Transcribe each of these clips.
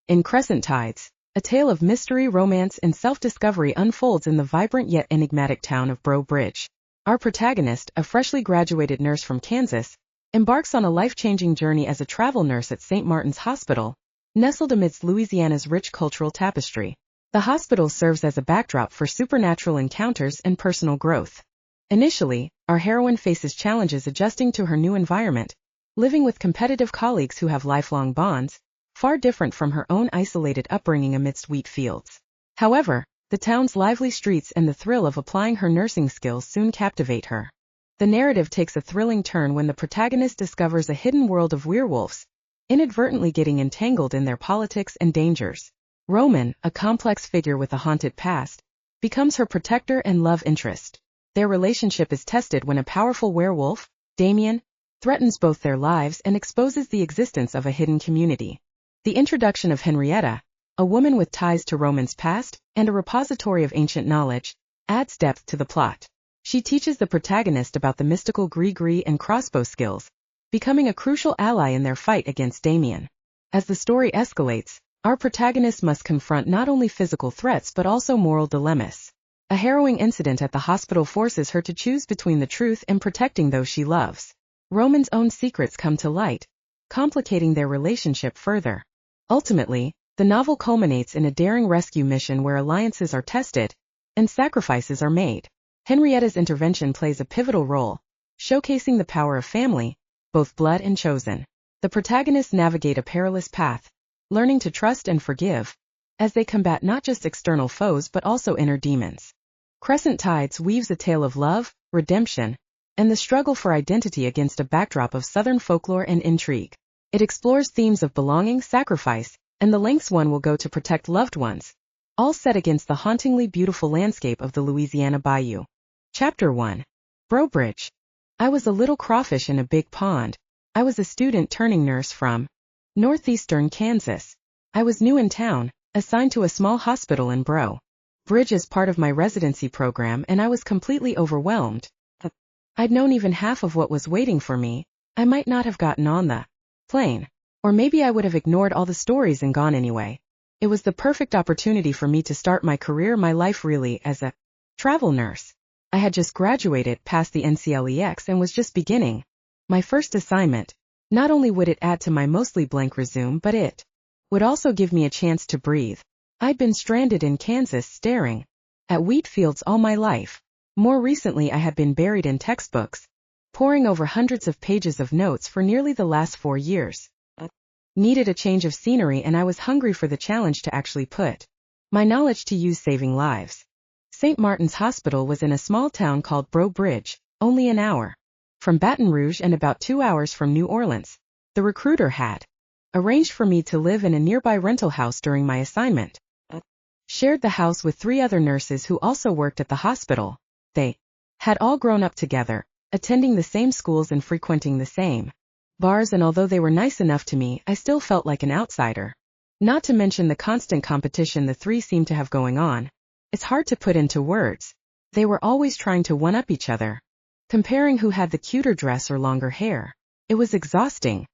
In Crescent Tides, a tale of mystery, romance, and self-discovery unfolds in the vibrant yet enigmatic town of Breaux Bridge. Our protagonist, a freshly graduated nurse from Kansas, embarks on a life-changing journey as a travel nurse at St. Martin's Hospital, nestled amidst Louisiana's rich cultural tapestry. The hospital serves as a backdrop for supernatural encounters and personal growth. Initially, our heroine faces challenges adjusting to her new environment, living with competitive colleagues who have lifelong bonds, far different from her own isolated upbringing amidst wheat fields. However, the town's lively streets and the thrill of applying her nursing skills soon captivate her. The narrative takes a thrilling turn when the protagonist discovers a hidden world of werewolves, inadvertently getting entangled in their politics and dangers. Roman, a complex figure with a haunted past, becomes her protector and love interest. Their relationship is tested when a powerful werewolf, Damien, threatens both their lives and exposes the existence of a hidden community. The introduction of Henrietta, a woman with ties to Roman's past and a repository of ancient knowledge, adds depth to the plot. She teaches the protagonist about the mystical gris-gris and crossbow skills, becoming a crucial ally in their fight against Damien. As the story escalates, our protagonist must confront not only physical threats but also moral dilemmas. A harrowing incident at the hospital forces her to choose between the truth and protecting those she loves. Roman's own secrets come to light, complicating their relationship further. Ultimately, the novel culminates in a daring rescue mission where alliances are tested and sacrifices are made. Henrietta's intervention plays a pivotal role, showcasing the power of family, both blood and chosen. The protagonists navigate a perilous path, learning to trust and forgive, as they combat not just external foes but also inner demons. Crescent Tides weaves a tale of love, redemption, and the struggle for identity against a backdrop of Southern folklore and intrigue. It explores themes of belonging, sacrifice, and the lengths one will go to protect loved ones, all set against the hauntingly beautiful landscape of the Louisiana Bayou. Chapter 1. Breaux Bridge. I was a little crawfish in a big pond. I was a student turning nurse from northeastern Kansas. I was new in town, assigned to a small hospital in Breaux Bridge as part of my residency program, and I was completely overwhelmed. I'd known even half of what was waiting for me. I might not have gotten on the plane. Or maybe I would have ignored all the stories and gone anyway. It was the perfect opportunity for me to start my career, my life really, as a travel nurse. I had just graduated, passed the NCLEX, and was just beginning my first assignment. Not only would it add to my mostly blank resume, but it would also give me a chance to breathe. I'd been stranded in Kansas staring at wheat fields all my life. More recently I had been buried in textbooks, poring over hundreds of pages of notes for nearly the last 4 years. Needed a change of scenery, and I was hungry for the challenge to actually put my knowledge to use, saving lives. St. Martin's Hospital was in a small town called Breaux Bridge, only an hour from Baton Rouge and about 2 hours from New Orleans. The recruiter had arranged for me to live in a nearby rental house during my assignment. Shared the house with 3 other nurses who also worked at the hospital. They had all grown up together, attending the same schools and frequenting the same bars, and although they were nice enough to me, I still felt like an outsider. Not to mention the constant competition the 3 seemed to have going on. It's hard to put into words. They were always trying to one-up each other, comparing who had the cuter dress or longer hair. It was exhausting.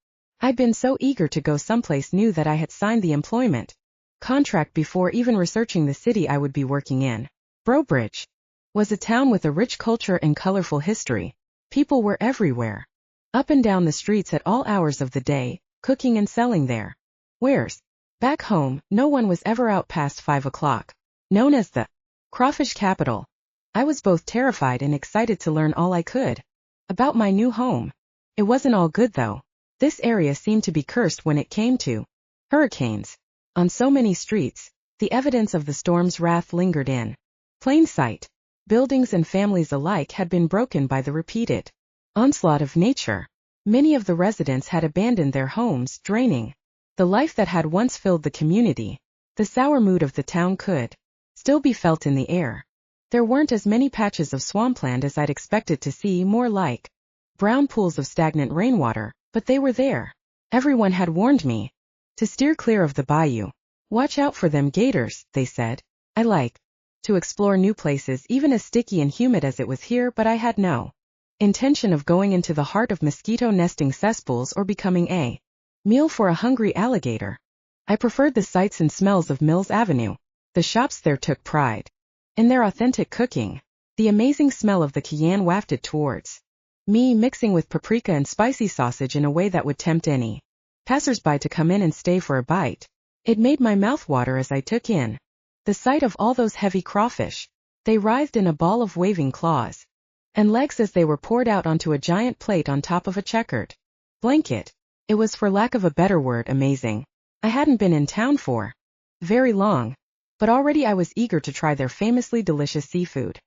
I'd been so eager to go someplace new that I had signed the employment contract before even researching the city I would be working in. Breaux Bridge was a town with a rich culture and colorful history. People were everywhere, up and down the streets at all hours of the day, cooking and selling their wares. Back home, no one was ever out past 5 o'clock. Known as the crawfish capital, I was both terrified and excited to learn all I could about my new home. It wasn't all good though. This area seemed to be cursed when it came to hurricanes. On so many streets, the evidence of the storm's wrath lingered in plain sight. Buildings and families alike had been broken by the repeated onslaught of nature. Many of the residents had abandoned their homes, draining the life that had once filled the community. The sour mood of the town could still be felt in the air. There weren't as many patches of swampland as I'd expected to see, more like brown pools of stagnant rainwater, but they were there. Everyone had warned me to steer clear of the bayou. Watch out for them gators, they said. I like to explore new places, even as sticky and humid as it was here, but I had no intention of going into the heart of mosquito nesting cesspools or becoming a meal for a hungry alligator. I preferred the sights and smells of Mills Avenue. The shops there took pride in their authentic cooking. The amazing smell of the cayenne wafted towards me, mixing with paprika and spicy sausage in a way that would tempt any passersby to come in and stay for a bite. It made my mouth water as I took in the sight of all those heavy crawfish. They writhed in a ball of waving claws and legs as they were poured out onto a giant plate on top of a checkered blanket. It was, for lack of a better word, amazing. I hadn't been in town for very long, but already I was eager to try their famously delicious seafood.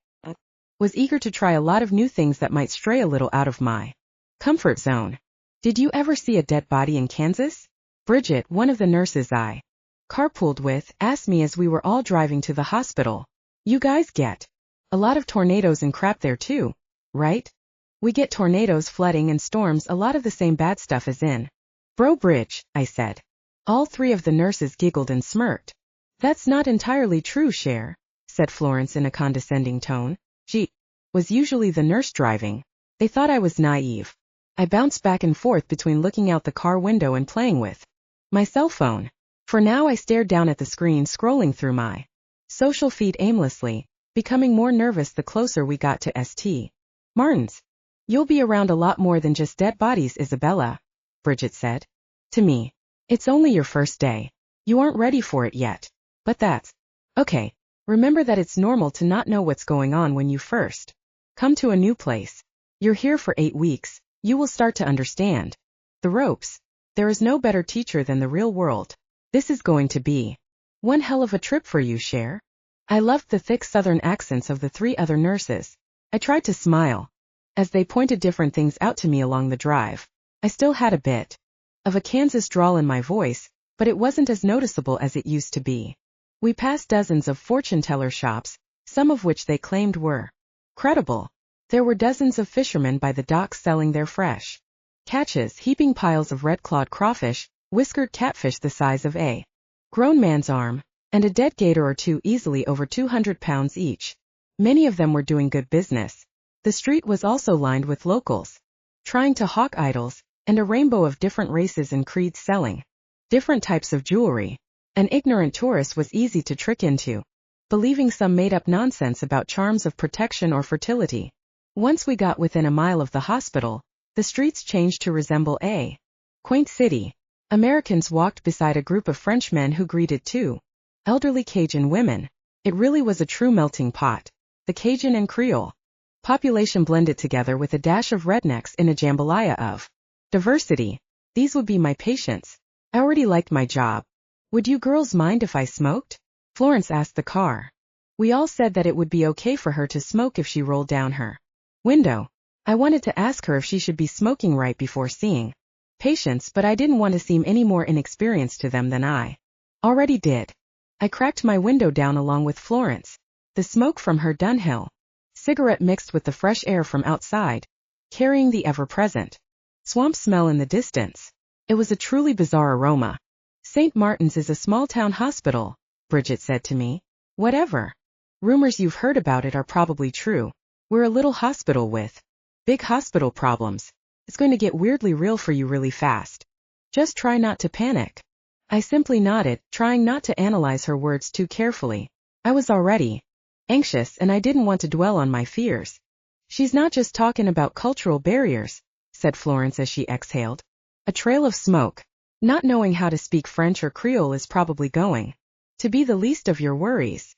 Was eager to try a lot of new things that might stray a little out of my comfort zone. Did you ever see a dead body in Kansas? Bridget, one of the nurses I carpooled with, asked me as we were all driving to the hospital. You guys get a lot of tornadoes and crap there too, right? We get tornadoes, flooding, and storms, a lot of the same bad stuff as in Breaux Bridge, I said. All three of the nurses giggled and smirked. That's not entirely true, Cher, said Florence in a condescending tone. She was usually the nurse driving. They thought I was naive. I bounced back and forth between looking out the car window and playing with my cell phone. For now I stared down at the screen, scrolling through my social feed aimlessly, becoming more nervous the closer we got to St. Martin's. You'll be around a lot more than just dead bodies, Isabella, Bridget said to me. It's only your first day. You aren't ready for it yet. But that's okay. Remember that it's normal to not know what's going on when you first come to a new place. You're here for 8 weeks. You will start to understand the ropes. There is no better teacher than the real world. This is going to be one hell of a trip for you, Cher. I loved the thick southern accents of the 3 other nurses. I tried to smile as they pointed different things out to me along the drive. I still had a bit of a Kansas drawl in my voice, but it wasn't as noticeable as it used to be. We passed dozens of fortune-teller shops, some of which they claimed were credible. There were dozens of fishermen by the docks selling their fresh catches, heaping piles of red-clawed crawfish, whiskered catfish the size of a grown man's arm, and a dead gator or two easily over 200 pounds each. Many of them were doing good business. The street was also lined with locals, trying to hawk idols, and a rainbow of different races and creeds selling different types of jewelry. An ignorant tourist was easy to trick into believing some made-up nonsense about charms of protection or fertility. Once we got within a mile of the hospital, the streets changed to resemble a quaint city. Americans walked beside a group of Frenchmen who greeted 2 elderly Cajun women. It really was a true melting pot. The Cajun and Creole population blended together with a dash of rednecks in a jambalaya of diversity. These would be my patients. I already liked my job. Would you girls mind if I smoked? Florence asked the car. We all said that it would be okay for her to smoke if she rolled down her window. I wanted to ask her if she should be smoking right before seeing patients, but I didn't want to seem any more inexperienced to them than I already did. I cracked my window down along with Florence. The smoke from her Dunhill cigarette mixed with the fresh air from outside, carrying the ever-present swamp smell in the distance. It was a truly bizarre aroma. St. Martin's is a small-town hospital, Bridget said to me. Whatever rumors you've heard about it are probably true. We're a little hospital with big hospital problems. It's going to get weirdly real for you really fast. Just try not to panic. I simply nodded, trying not to analyze her words too carefully. I was already anxious, and I didn't want to dwell on my fears. She's not just talking about cultural barriers, said Florence as she exhaled. A trail of smoke. Not knowing how to speak French or Creole is probably going to be the least of your worries.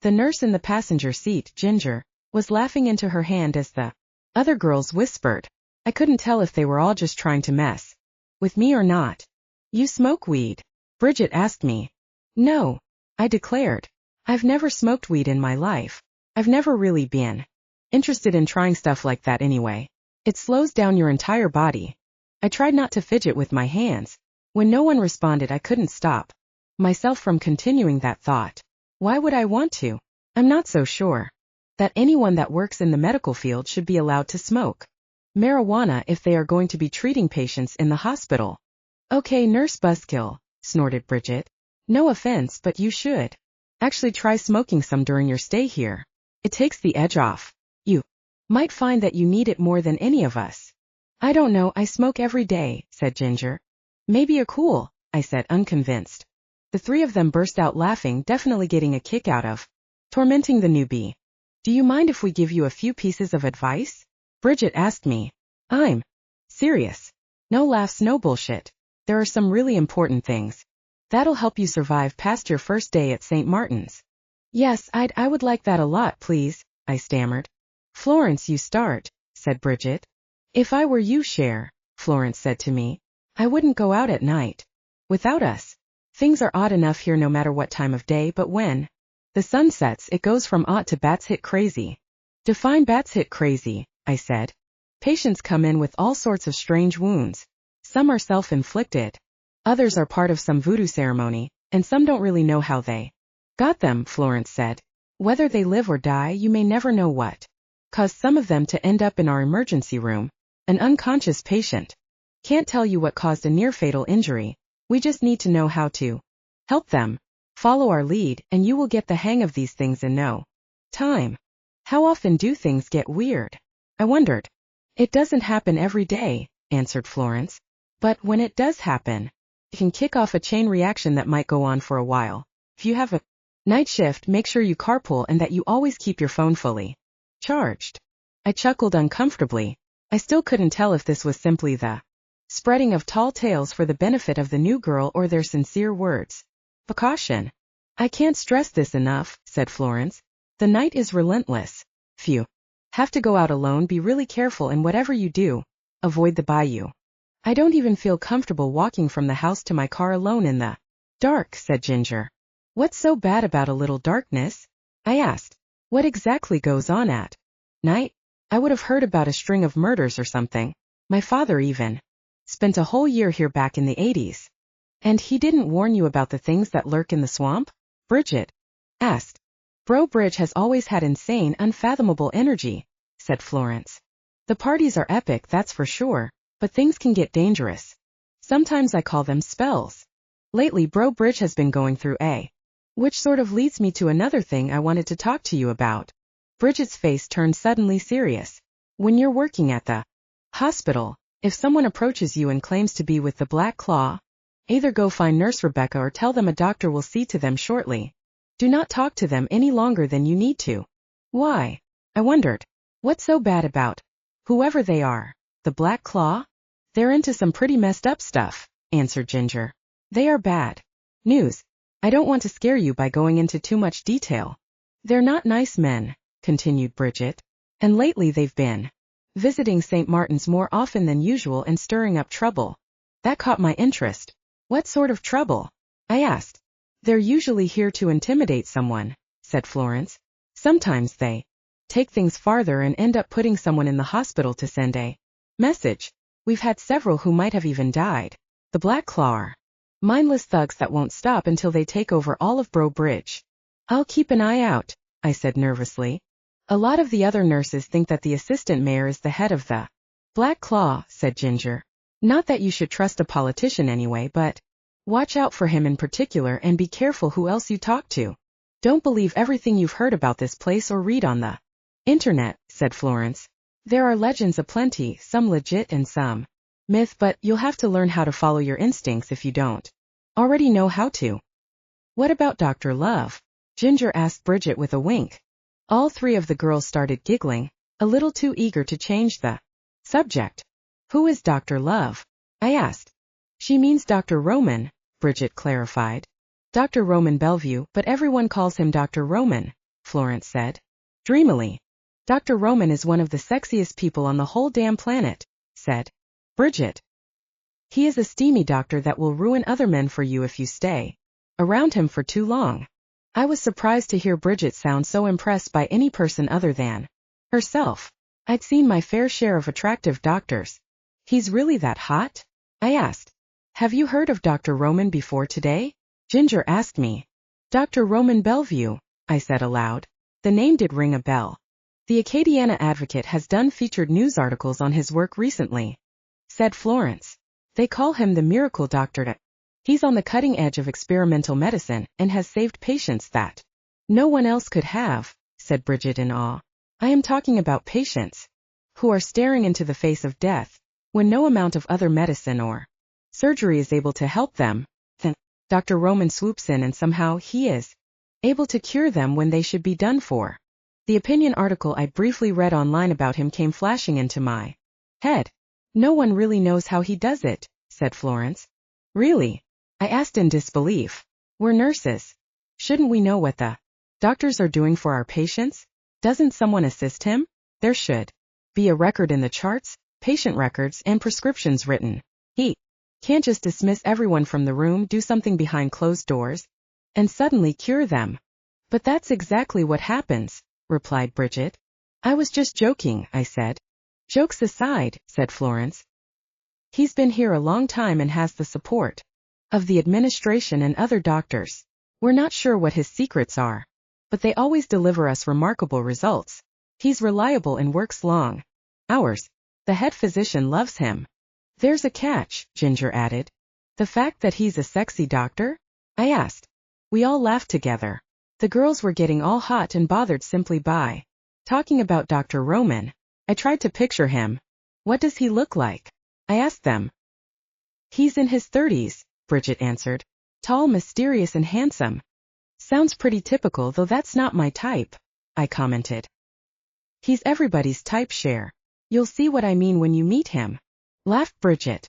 The nurse in the passenger seat, Ginger, was laughing into her hand as the other girls whispered. I couldn't tell if they were all just trying to mess with me or not. You smoke weed? Bridget asked me. No, I declared. I've never smoked weed in my life. I've never really been interested in trying stuff like that anyway. It slows down your entire body. I tried not to fidget with my hands. When no one responded, I couldn't stop myself from continuing that thought. Why would I want to? I'm not so sure that anyone that works in the medical field should be allowed to smoke marijuana if they are going to be treating patients in the hospital. Okay, nurse buzzkill, snorted Bridget. No offense, but you should actually try smoking some during your stay here. It takes the edge off. You might find that you need it more than any of us. I don't know, I smoke every day, said Ginger. Maybe you're cool, I said, unconvinced. The three of them burst out laughing, definitely getting a kick out of tormenting the newbie. Do you mind if we give you a few pieces of advice? Bridget asked me. I'm serious. No laughs, no bullshit. There are some really important things that'll help you survive past your first day at St. Martin's. Yes, I would like that a lot, please, I stammered. Florence, you start, said Bridget. If I were you, Cher, Florence said to me, I wouldn't go out at night without us. Things are odd enough here no matter what time of day, but when the sun sets, it goes from odd to bats hit crazy. Define bats hit crazy, I said. Patients come in with all sorts of strange wounds. Some are self-inflicted. Others are part of some voodoo ceremony, and some don't really know how they got them, Florence said. Whether they live or die, you may never know what caused some of them to end up in our emergency room, an unconscious patient. Can't tell you what caused a near-fatal injury. We just need to know how to help them. Follow our lead, and you will get the hang of these things in no time. How often do things get weird? I wondered. It doesn't happen every day, answered Florence. But when it does happen, it can kick off a chain reaction that might go on for a while. If you have a night shift, make sure you carpool and that you always keep your phone fully charged. I chuckled uncomfortably. I still couldn't tell if this was simply the spreading of tall tales for the benefit of the new girl or their sincere words. Precaution. I can't stress this enough, said Florence. The night is relentless. Phew. Have to go out alone, be really careful, and whatever you do, avoid the bayou. I don't even feel comfortable walking from the house to my car alone in the dark, said Ginger. What's so bad about a little darkness? I asked. What exactly goes on at night? I would have heard about a string of murders or something. My father even spent a whole year here back in the 80s. And he didn't warn you about the things that lurk in the swamp? Bridget asked. Breaux Bridge has always had insane, unfathomable energy, said Florence. The parties are epic, that's for sure, but things can get dangerous. Sometimes I call them spells. Lately, Breaux Bridge has been going through a which sort of leads me to another thing I wanted to talk to you about. Bridget's face turned suddenly serious. When you're working at the hospital, if someone approaches you and claims to be with the Black Claw, either go find Nurse Rebecca or tell them a doctor will see to them shortly. Do not talk to them any longer than you need to. Why? I wondered. What's so bad about whoever they are? The Black Claw? They're into some pretty messed up stuff, answered Ginger. They are bad news. I don't want to scare you by going into too much detail. They're not nice men, continued Bridget, and lately they've been visiting St. Martin's more often than usual and stirring up trouble. That caught my interest. What sort of trouble? I asked. They're usually here to intimidate someone, said Florence. Sometimes they take things farther and end up putting someone in the hospital to send a message. We've had several who might have even died. The Black Claw are mindless thugs that won't stop until they take over all of Breaux Bridge. I'll keep an eye out, I said nervously. A lot of the other nurses think that the assistant mayor is the head of the Black Claw, said Ginger. Not that you should trust a politician anyway, but watch out for him in particular and be careful who else you talk to. Don't believe everything you've heard about this place or read on the internet, said Florence. There are legends aplenty, some legit and some myth, but you'll have to learn how to follow your instincts if you don't already know how to. What about Dr. Love? Ginger asked Bridget with a wink. All three of the girls started giggling, a little too eager to change the subject. Who is Dr. Love? I asked. She means Dr. Roman, Bridget clarified. Dr. Roman Bellevue, but everyone calls him Dr. Roman, Florence said dreamily. Dr. Roman is one of the sexiest people on the whole damn planet, said Bridget. He is a steamy doctor that will ruin other men for you if you stay around him for too long. I was surprised to hear Bridget sound so impressed by any person other than herself. I'd seen my fair share of attractive doctors. He's really that hot? I asked. Have you heard of Dr. Roman before today? Ginger asked me. Dr. Roman Bellevue, I said aloud. The name did ring a bell. The Acadiana Advocate has done featured news articles on his work recently, said Florence. They call him the miracle doctor. He's on the cutting edge of experimental medicine and has saved patients that no one else could have, said Bridget in awe. I am talking about patients who are staring into the face of death when no amount of other medicine or surgery is able to help them. Then Dr. Roman swoops in and somehow he is able to cure them when they should be done for. The opinion article I briefly read online about him came flashing into my head. No one really knows how he does it, said Florence. Really? I asked in disbelief. We're nurses. Shouldn't we know what the doctors are doing for our patients? Doesn't someone assist him? There should be a record in the charts, patient records, and prescriptions written. He can't just dismiss everyone from the room, do something behind closed doors, and suddenly cure them. But that's exactly what happens, replied Bridget. I was just joking, I said. Jokes aside, said Florence. He's been here a long time and has the support of the administration and other doctors. We're not sure what his secrets are, but they always deliver us remarkable results. He's reliable and works long hours. The head physician loves him. There's a catch, Ginger added. The fact that he's a sexy doctor? I asked. We all laughed together. The girls were getting all hot and bothered simply by talking about Dr. Roman. I tried to picture him. What does he look like? I asked them. He's in his 30s, Bridget answered. Tall, mysterious, and handsome. Sounds pretty typical, though that's not my type, I commented. He's everybody's type, Cher. You'll see what I mean when you meet him, laughed Bridget.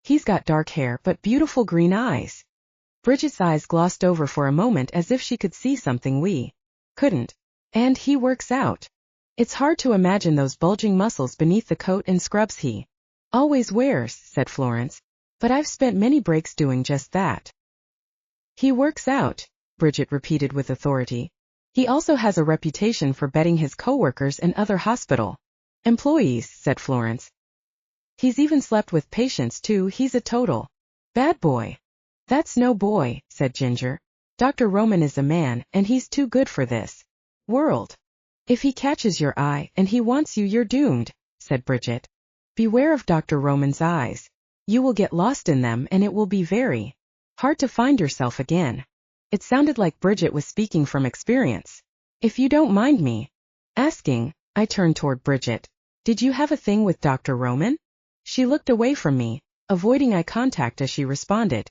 He's got dark hair but beautiful green eyes. Bridget's eyes glossed over for a moment as if she could see something we couldn't. And he works out. It's hard to imagine those bulging muscles beneath the coat and scrubs he always wears, said Florence. But I've spent many breaks doing just that. He works out, Bridget repeated with authority. He also has a reputation for betting his coworkers and other hospital employees, said Florence. He's even slept with patients too. He's a total bad boy. That's no boy, said Ginger. Dr. Roman is a man, and he's too good for this world. If he catches your eye and he wants you, you're doomed, said Bridget. Beware of Dr. Roman's eyes. You will get lost in them and it will be very hard to find yourself again. It sounded like Bridget was speaking from experience. If you don't mind me asking, I turned toward Bridget. Did you have a thing with Dr. Roman? She looked away from me, avoiding eye contact as she responded.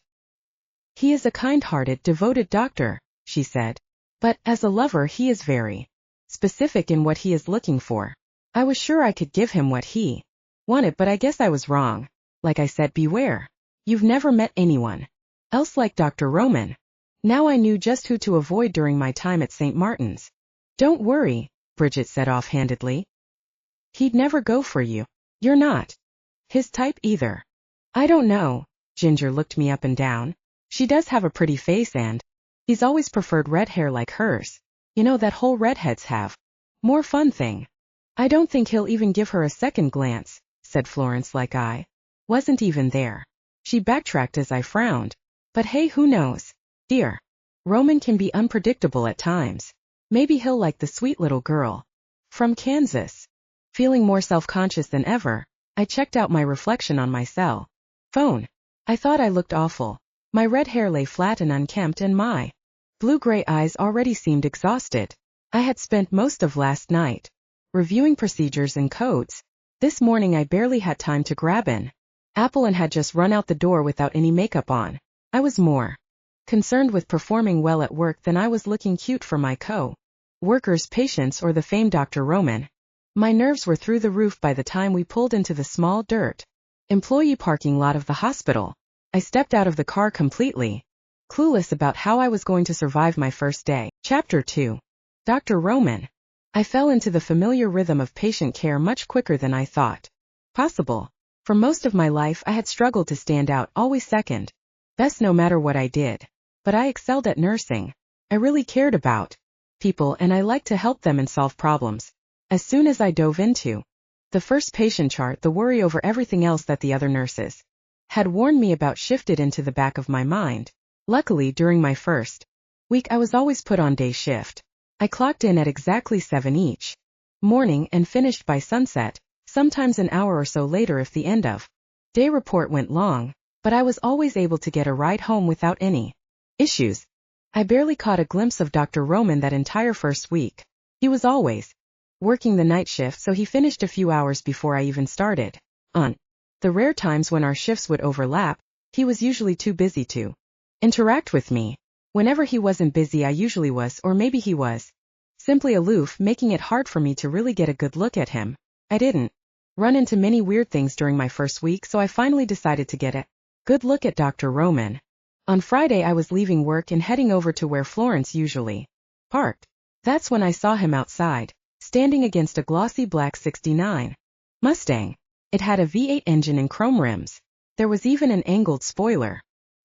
He is a kind-hearted, devoted doctor, she said. But, as a lover, he is very specific in what he is looking for. I was sure I could give him what he wanted, but I guess I was wrong. Like I said, beware. You've never met anyone else like Dr. Roman. Now I knew just who to avoid during my time at St. Martin's. Don't worry, Bridget said offhandedly. He'd never go for you. You're not his type either. I don't know. Ginger looked me up and down. She does have a pretty face and he's always preferred red hair like hers. You know, that whole redheads have more fun thing. I don't think he'll even give her a second glance, said Florence like I wasn't even there. She backtracked as I frowned. But hey, who knows? Dear. Roman can be unpredictable at times. Maybe he'll like the sweet little girl from Kansas. Feeling more self-conscious than ever, I checked out my reflection on my cell phone. I thought I looked awful. My red hair lay flat and unkempt and my blue-gray eyes already seemed exhausted. I had spent most of last night reviewing procedures and codes. This morning I barely had time to grab an apple and had just run out the door without any makeup on. I was more concerned with performing well at work than I was looking cute for my co-workers, patients, or the famed Dr. Roman. My nerves were through the roof by the time we pulled into the small dirt employee parking lot of the hospital. I stepped out of the car completely clueless about how I was going to survive my first day. Chapter 2. Dr. Roman. I fell into the familiar rhythm of patient care much quicker than I thought possible. For most of my life I had struggled to stand out, always second best no matter what I did. But I excelled at nursing. I really cared about people and I liked to help them and solve problems. As soon as I dove into the first patient chart, the worry over everything else that the other nurses had warned me about shifted into the back of my mind. Luckily, during my first week I was always put on day shift. I clocked in at exactly 7 each morning and finished by sunset, sometimes an hour or so later if the end of day report went long, but I was always able to get a ride home without any issues. I barely caught a glimpse of Dr. Roman that entire first week. He was always working the night shift, so he finished a few hours before I even started. On the rare times when our shifts would overlap, he was usually too busy to interact with me. Whenever he wasn't busy, I usually was, or maybe he was simply aloof, making it hard for me to really get a good look at him. I didn't run into many weird things during my first week, so I finally decided to get a good look at Dr. Roman. On Friday I was leaving work and heading over to where Florence usually parked. That's when I saw him outside, standing against a glossy black '69 Mustang. It had a V8 engine and chrome rims. There was even an angled spoiler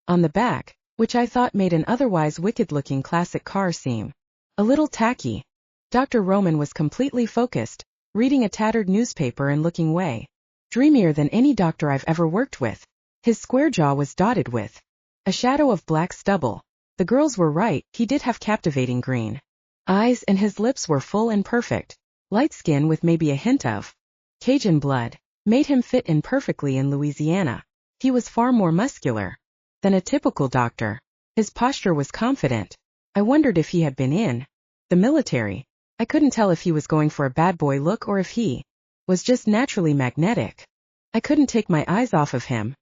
on the back, which I thought made an otherwise wicked-looking classic car seem a little tacky. Dr. Roman was completely focused, reading a tattered newspaper and looking way dreamier than any doctor I've ever worked with. His square jaw was dotted with a shadow of black stubble. The girls were right, he did have captivating green eyes and his lips were full and perfect. Light skin with maybe a hint of Cajun blood made him fit in perfectly in Louisiana. He was far more muscular than a typical doctor. His posture was confident. I wondered if he had been in the military. I couldn't tell if he was going for a bad boy look or if he was just naturally magnetic. I couldn't take my eyes off of him.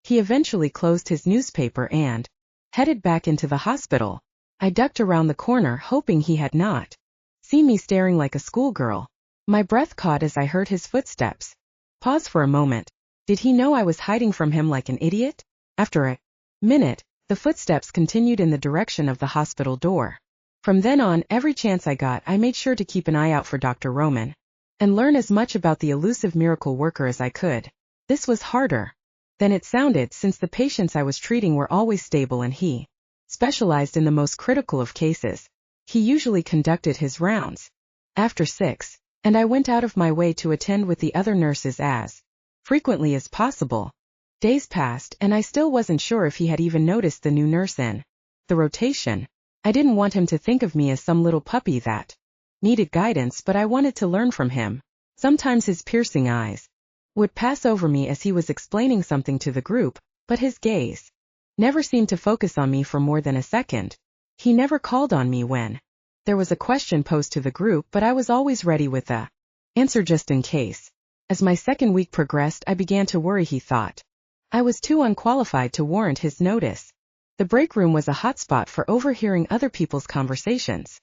He eventually closed his newspaper and headed back into the hospital. I ducked around the corner hoping he had not seen me staring like a schoolgirl. My breath caught as I heard his footsteps. Pause for a moment. Did he know I was hiding from him like an idiot? After a minute, the footsteps continued in the direction of the hospital door. From then on, every chance I got, I made sure to keep an eye out for Dr. Roman and learn as much about the elusive miracle worker as I could. This was harder than it sounded, since the patients I was treating were always stable and he specialized in the most critical of cases. He usually conducted his rounds after 6, and I went out of my way to attend with the other nurses as frequently as possible. Days passed, and I still wasn't sure if he had even noticed the new nurse in the rotation. I didn't want him to think of me as some little puppy that needed guidance, but I wanted to learn from him. Sometimes his piercing eyes would pass over me as he was explaining something to the group, but his gaze never seemed to focus on me for more than a second. He never called on me when there was a question posed to the group, but I was always ready with a answer just in case. As my second week progressed, I began to worry he thought I was too unqualified to warrant his notice. The break room was a hotspot for overhearing other people's conversations.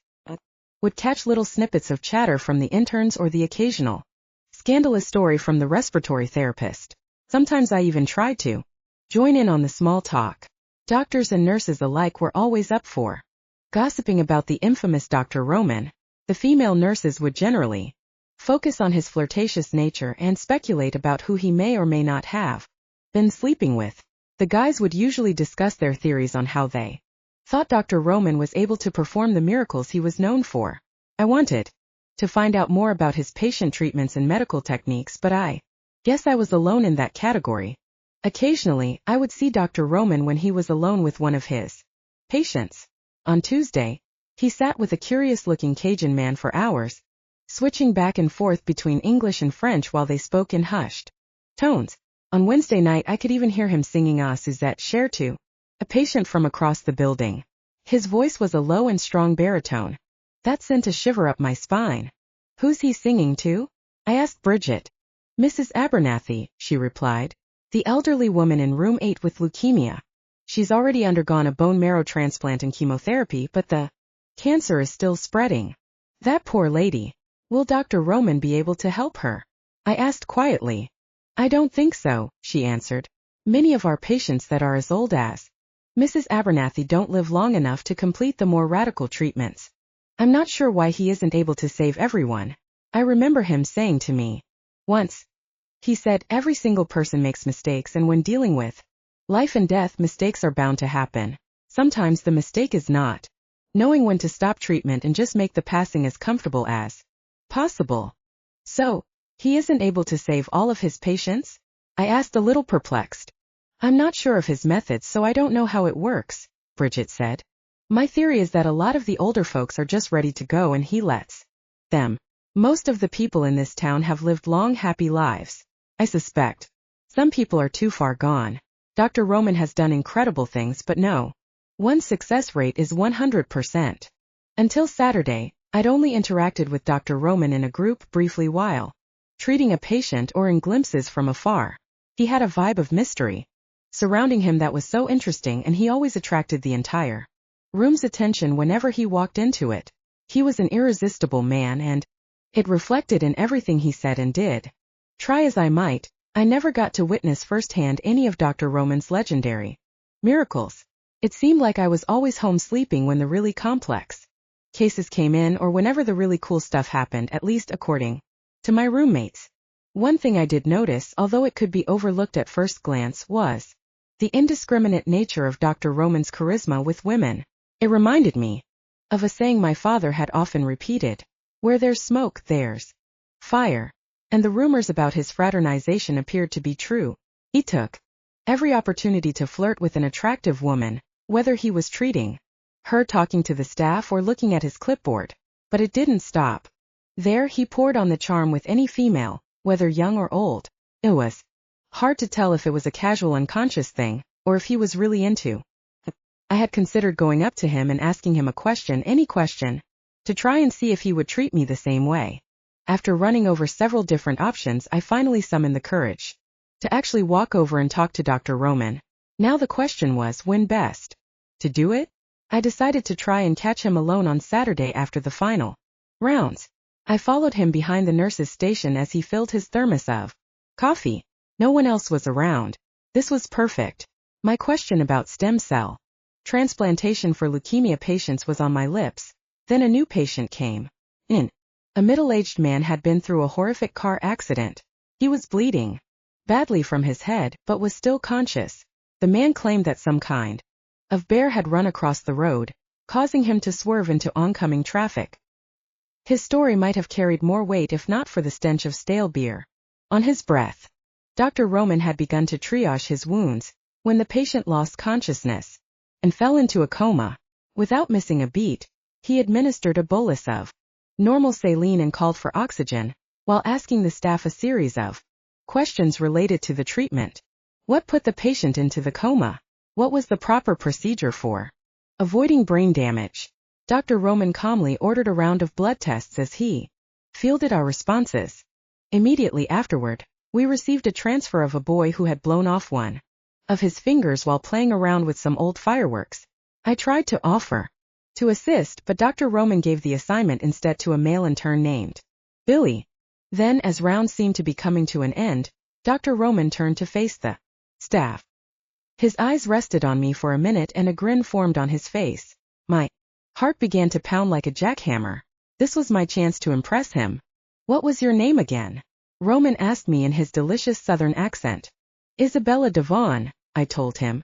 Would catch little snippets of chatter from the interns or the occasional scandalous story from the respiratory therapist. Sometimes I even tried to join in on the small talk. Doctors and nurses alike were always up for gossiping about the infamous Dr. Roman. The female nurses would generally focus on his flirtatious nature and speculate about who he may or may not have been sleeping with. The guys would usually discuss their theories on how they thought Dr. Roman was able to perform the miracles he was known for. I wanted to find out more about his patient treatments and medical techniques, but I guess I was alone in that category. Occasionally, I would see Dr. Roman when he was alone with one of his patients. On Tuesday, he sat with a curious-looking Cajun man for hours, switching back and forth between English and French while they spoke in hushed tones. On Wednesday night, I could even hear him singing "Ah Suzette, cher to" a patient from across the building. His voice was a low and strong baritone that sent a shiver up my spine. "Who's he singing to?" I asked Bridget. "Mrs. Abernathy," she replied. "The elderly woman in room 8 with leukemia. She's already undergone a bone marrow transplant and chemotherapy, but the cancer is still spreading. That poor lady. Will Dr. Roman be able to help her?" I asked quietly. "I don't think so," she answered. "Many of our patients that are as old as Mrs. Abernathy don't live long enough to complete the more radical treatments. I'm not sure why he isn't able to save everyone. I remember him saying to me once, he said, every single person makes mistakes, and when dealing with life and death, mistakes are bound to happen. Sometimes the mistake is not knowing when to stop treatment and just make the passing as comfortable as possible." "So, he isn't able to save all of his patients?" I asked, a little perplexed. "I'm not sure of his methods, so I don't know how it works," Bridget said. "My theory is that a lot of the older folks are just ready to go and he lets them. Most of the people in this town have lived long, happy lives. I suspect some people are too far gone. Dr. Roman has done incredible things, but no one's success rate is 100%. Until Saturday, I'd only interacted with Dr. Roman in a group briefly while treating a patient or in glimpses from afar. He had a vibe of mystery. surrounding him that was so interesting, and he always attracted the entire room's attention whenever he walked into it. He was an irresistible man, and it reflected in everything he said and did. Try as I might, I never got to witness firsthand any of Dr. Roman's legendary miracles. It seemed like I was always home sleeping when the really complex cases came in, or whenever the really cool stuff happened, at least according to my roommates. One thing I did notice, although it could be overlooked at first glance, was the indiscriminate nature of Dr. Roman's charisma with women. It reminded me of a saying my father had often repeated: where there's smoke, there's fire. And the rumors about his fraternization appeared to be true. He took every opportunity to flirt with an attractive woman, whether he was treating her, talking to the staff, or looking at his clipboard. But it didn't stop there. He poured on the charm with any female, whether young or old. It was hard to tell if it was a casual unconscious thing, or if he was really into it. I had considered going up to him and asking him a question, any question, to try and see if he would treat me the same way. After running over several different options, I finally summoned the courage to actually walk over and talk to Dr. Roman. Now the question was, when best to do it? I decided to try and catch him alone on Saturday after the final rounds. I followed him behind the nurse's station as he filled his thermos of coffee. No one else was around. This was perfect. My question about stem cell transplantation for leukemia patients was on my lips. Then a new patient came in. A middle-aged man had been through a horrific car accident. He was bleeding badly from his head, but was still conscious. The man claimed that some kind of bear had run across the road, causing him to swerve into oncoming traffic. His story might have carried more weight if not for the stench of stale beer on his breath. Dr. Roman had begun to triage his wounds when the patient lost consciousness and fell into a coma. Without missing a beat, he administered a bolus of normal saline and called for oxygen, while asking the staff a series of questions related to the treatment. What put the patient into the coma? What was the proper procedure for avoiding brain damage? Dr. Roman calmly ordered a round of blood tests as he fielded our responses. Immediately afterward, we received a transfer of a boy who had blown off one of his fingers while playing around with some old fireworks. I tried to offer to assist, but Dr. Roman gave the assignment instead to a male intern named Billy. Then, as rounds seemed to be coming to an end, Dr. Roman turned to face the staff. His eyes rested on me for a minute and a grin formed on his face. My heart began to pound like a jackhammer. This was my chance to impress him. What was your name again? Roman asked me in his delicious southern accent. Isabella Devon, I told him.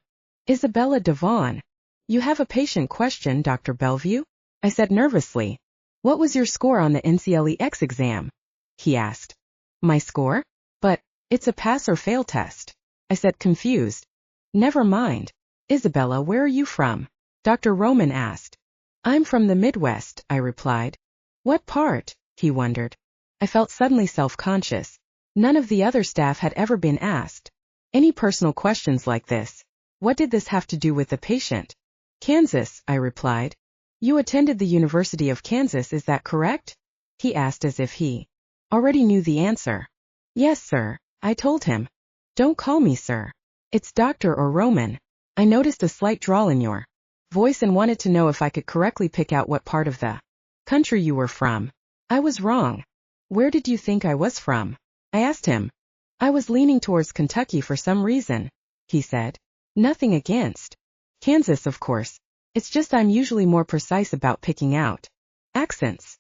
Isabella Devon. You have a patient question, Dr. Bellevue? I said nervously. What was your score on the NCLEX exam? He asked. My score? But it's a pass or fail test, I said, confused. Never mind. Isabella, where are you from? Dr. Roman asked. I'm from the Midwest, I replied. What part? He wondered. I felt suddenly self-conscious. None of the other staff had ever been asked any personal questions like this. What did this have to do with the patient? Kansas, I replied. You attended the University of Kansas, is that correct? He asked as if he already knew the answer. Yes, sir, I told him. Don't call me sir. It's Doctor or Roman. I noticed a slight drawl in your voice and wanted to know if I could correctly pick out what part of the country you were from. I was wrong. Where did you think I was from? I asked him. I was leaning towards Kentucky for some reason, he said. Nothing against Kansas, of course. It's just I'm usually more precise about picking out accents.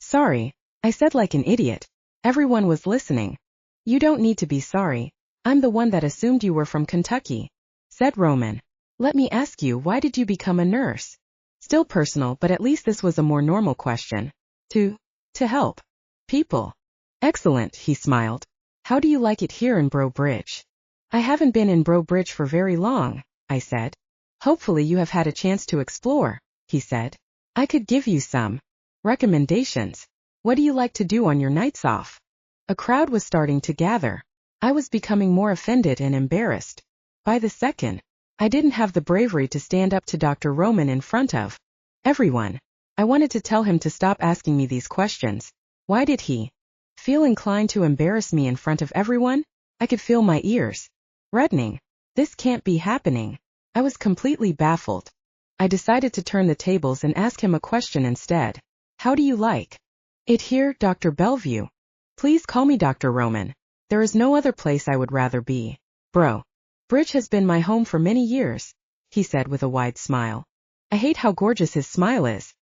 Sorry, I said like an idiot. Everyone was listening. You don't need to be sorry. I'm the one that assumed you were from Kentucky, said Roman. Let me ask you, why did you become a nurse? Still personal, but at least this was a more normal question. To help people. Excellent, he smiled. How do you like it here in Breaux Bridge? I haven't been in Breaux Bridge for very long, I said. Hopefully you have had a chance to explore, he said. I could give you some recommendations. What do you like to do on your nights off? A crowd was starting to gather. I was becoming more offended and embarrassed. By the second, I didn't have the bravery to stand up to Dr. Roman in front of everyone. I wanted to tell him to stop asking me these questions. Why did he feel inclined to embarrass me in front of everyone? I could feel my ears reddening. This can't be happening. I was completely baffled. I decided to turn the tables and ask him a question instead. How do you like it here, Dr. Bellevue? Please call me Dr. Roman. There is no other place I would rather be. Breaux Bridge has been my home for many years, he said with a wide smile. I hate how gorgeous his smile is.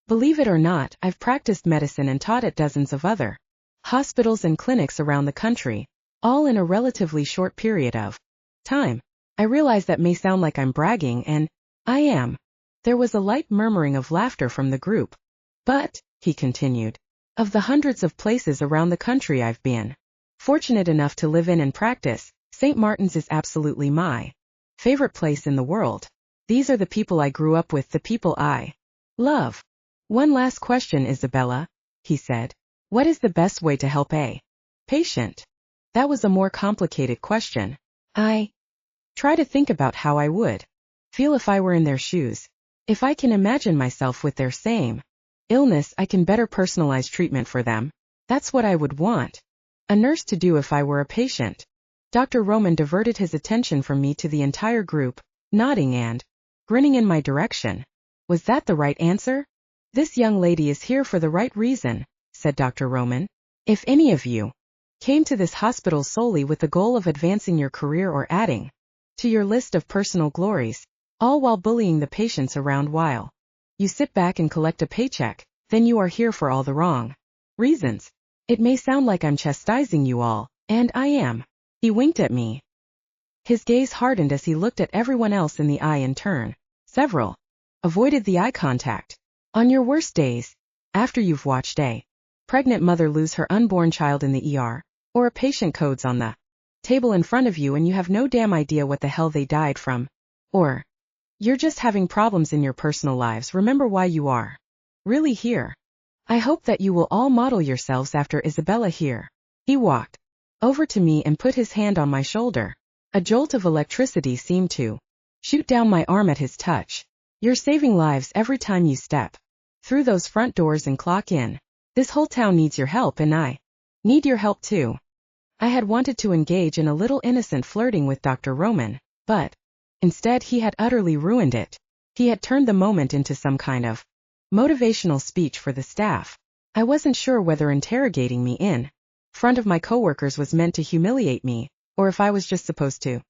Believe it or not, I've practiced medicine and taught at dozens of other hospitals and clinics around the country, all in a relatively short period of time. I realize that may sound like I'm bragging, and I am. There was a light murmuring of laughter from the group. But, he continued, of the hundreds of places around the country I've been fortunate enough to live in and practice, St. Martin's is absolutely my favorite place in the world. These are the people I grew up with, the people I love. One last question, Isabella, he said. What is the best way to help a patient? That was a more complicated question. I try to think about how I would feel if I were in their shoes. If I can imagine myself with their same illness, I can better personalize treatment for them. That's what I would want a nurse to do if I were a patient. Dr. Roman diverted his attention from me to the entire group, nodding and grinning in my direction. Was that the right answer? This young lady is here for the right reason, said Dr. Roman. If any of you came to this hospital solely with the goal of advancing your career or adding to your list of personal glories, all while bullying the patients around while you sit back and collect a paycheck, then you are here for all the wrong reasons. It may sound like I'm chastising you all, and I am. He winked at me. His gaze hardened as he looked at everyone else in the eye in turn. Several avoided the eye contact. On your worst days, after you've watched a pregnant mother lose her unborn child in the ER, or a patient codes on the table in front of you and you have no damn idea what the hell they died from, or you're just having problems in your personal lives, remember why you are really here. I hope that you will all model yourselves after Isabella here. He walked over to me and put his hand on my shoulder. A jolt of electricity seemed to shoot down my arm at his touch. You're saving lives every time you step through those front doors and clock in. This whole town needs your help, and I need your help too. I had wanted to engage in a little innocent flirting with Dr. Roman, but instead he had utterly ruined it. He had turned the moment into some kind of motivational speech for the staff. I wasn't sure whether interrogating me in front of my coworkers was meant to humiliate me, or if I was just supposed to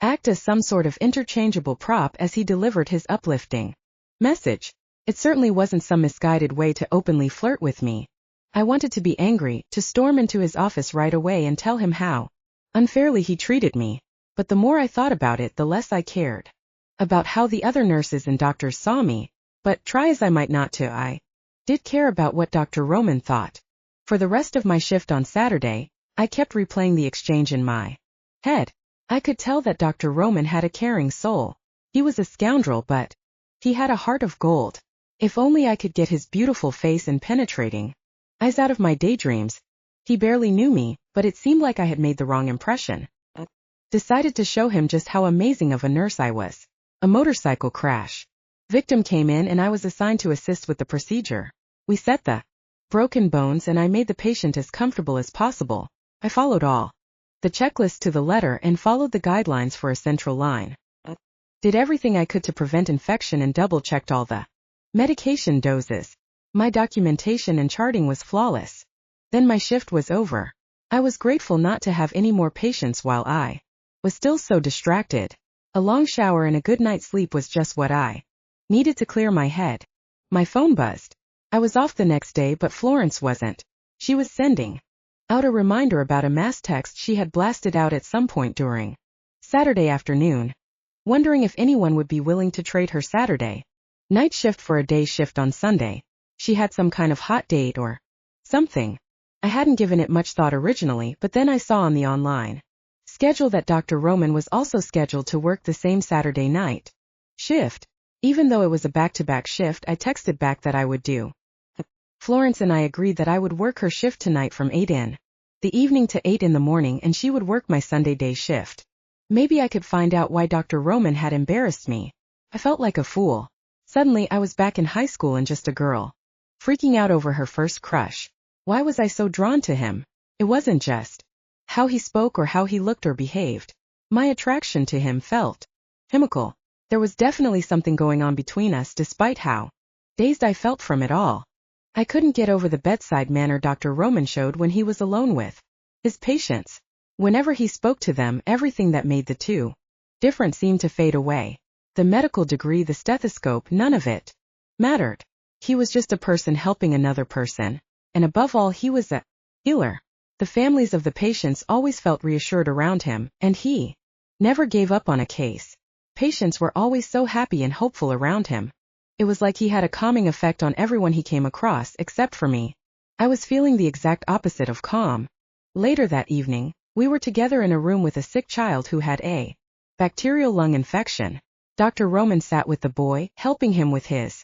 act as some sort of interchangeable prop as he delivered his uplifting message. It certainly wasn't some misguided way to openly flirt with me. I wanted to be angry, to storm into his office right away and tell him how unfairly he treated me, but the more I thought about it, the less I cared about how the other nurses and doctors saw me. But try as I might not to, I did care about what Dr. Roman thought. For the rest of my shift on Saturday, I kept replaying the exchange in my head. I could tell that Dr. Roman had a caring soul. He was a scoundrel, but he had a heart of gold. If only I could get his beautiful face and penetrating eyes out of my daydreams. He barely knew me, but it seemed like I had made the wrong impression. Decided to show him just how amazing of a nurse I was. A motorcycle crash victim came in and I was assigned to assist with the procedure. We set the broken bones and I made the patient as comfortable as possible. I followed all the checklist to the letter and followed the guidelines for a central line. Did everything I could to prevent infection and double-checked all the medication doses. My documentation and charting was flawless. Then my shift was over. I was grateful not to have any more patients while I was still so distracted. A long shower and a good night's sleep was just what I needed to clear my head. My phone buzzed. I was off the next day, but Florence wasn't. She was sending out a reminder about a mass text she had blasted out at some point during Saturday afternoon, wondering if anyone would be willing to trade her Saturday night shift for a day shift on Sunday. She had some kind of hot date or something. I hadn't given it much thought originally, but then I saw on the online schedule that Dr. Roman was also scheduled to work the same Saturday night shift. Even though it was a back-to-back shift, I texted back that I would do. Florence and I agreed that I would work her shift tonight from 8 in the evening to 8 in the morning, and she would work my Sunday day shift. Maybe I could find out why Dr. Roman had embarrassed me. I felt like a fool. Suddenly I was back in high school and just a girl, freaking out over her first crush. Why was I so drawn to him? It wasn't just how he spoke or how he looked or behaved. My attraction to him felt chemical. There was definitely something going on between us despite how dazed I felt from it all. I couldn't get over the bedside manner Dr. Roman showed when he was alone with his patients. Whenever he spoke to them, everything that made the two different seemed to fade away. The medical degree, the stethoscope, none of it mattered. He was just a person helping another person. And above all, he was a healer. The families of the patients always felt reassured around him, and he never gave up on a case. Patients were always so happy and hopeful around him. It was like he had a calming effect on everyone he came across, except for me. I was feeling the exact opposite of calm. Later that evening, we were together in a room with a sick child who had a bacterial lung infection. Dr. Roman sat with the boy, helping him with his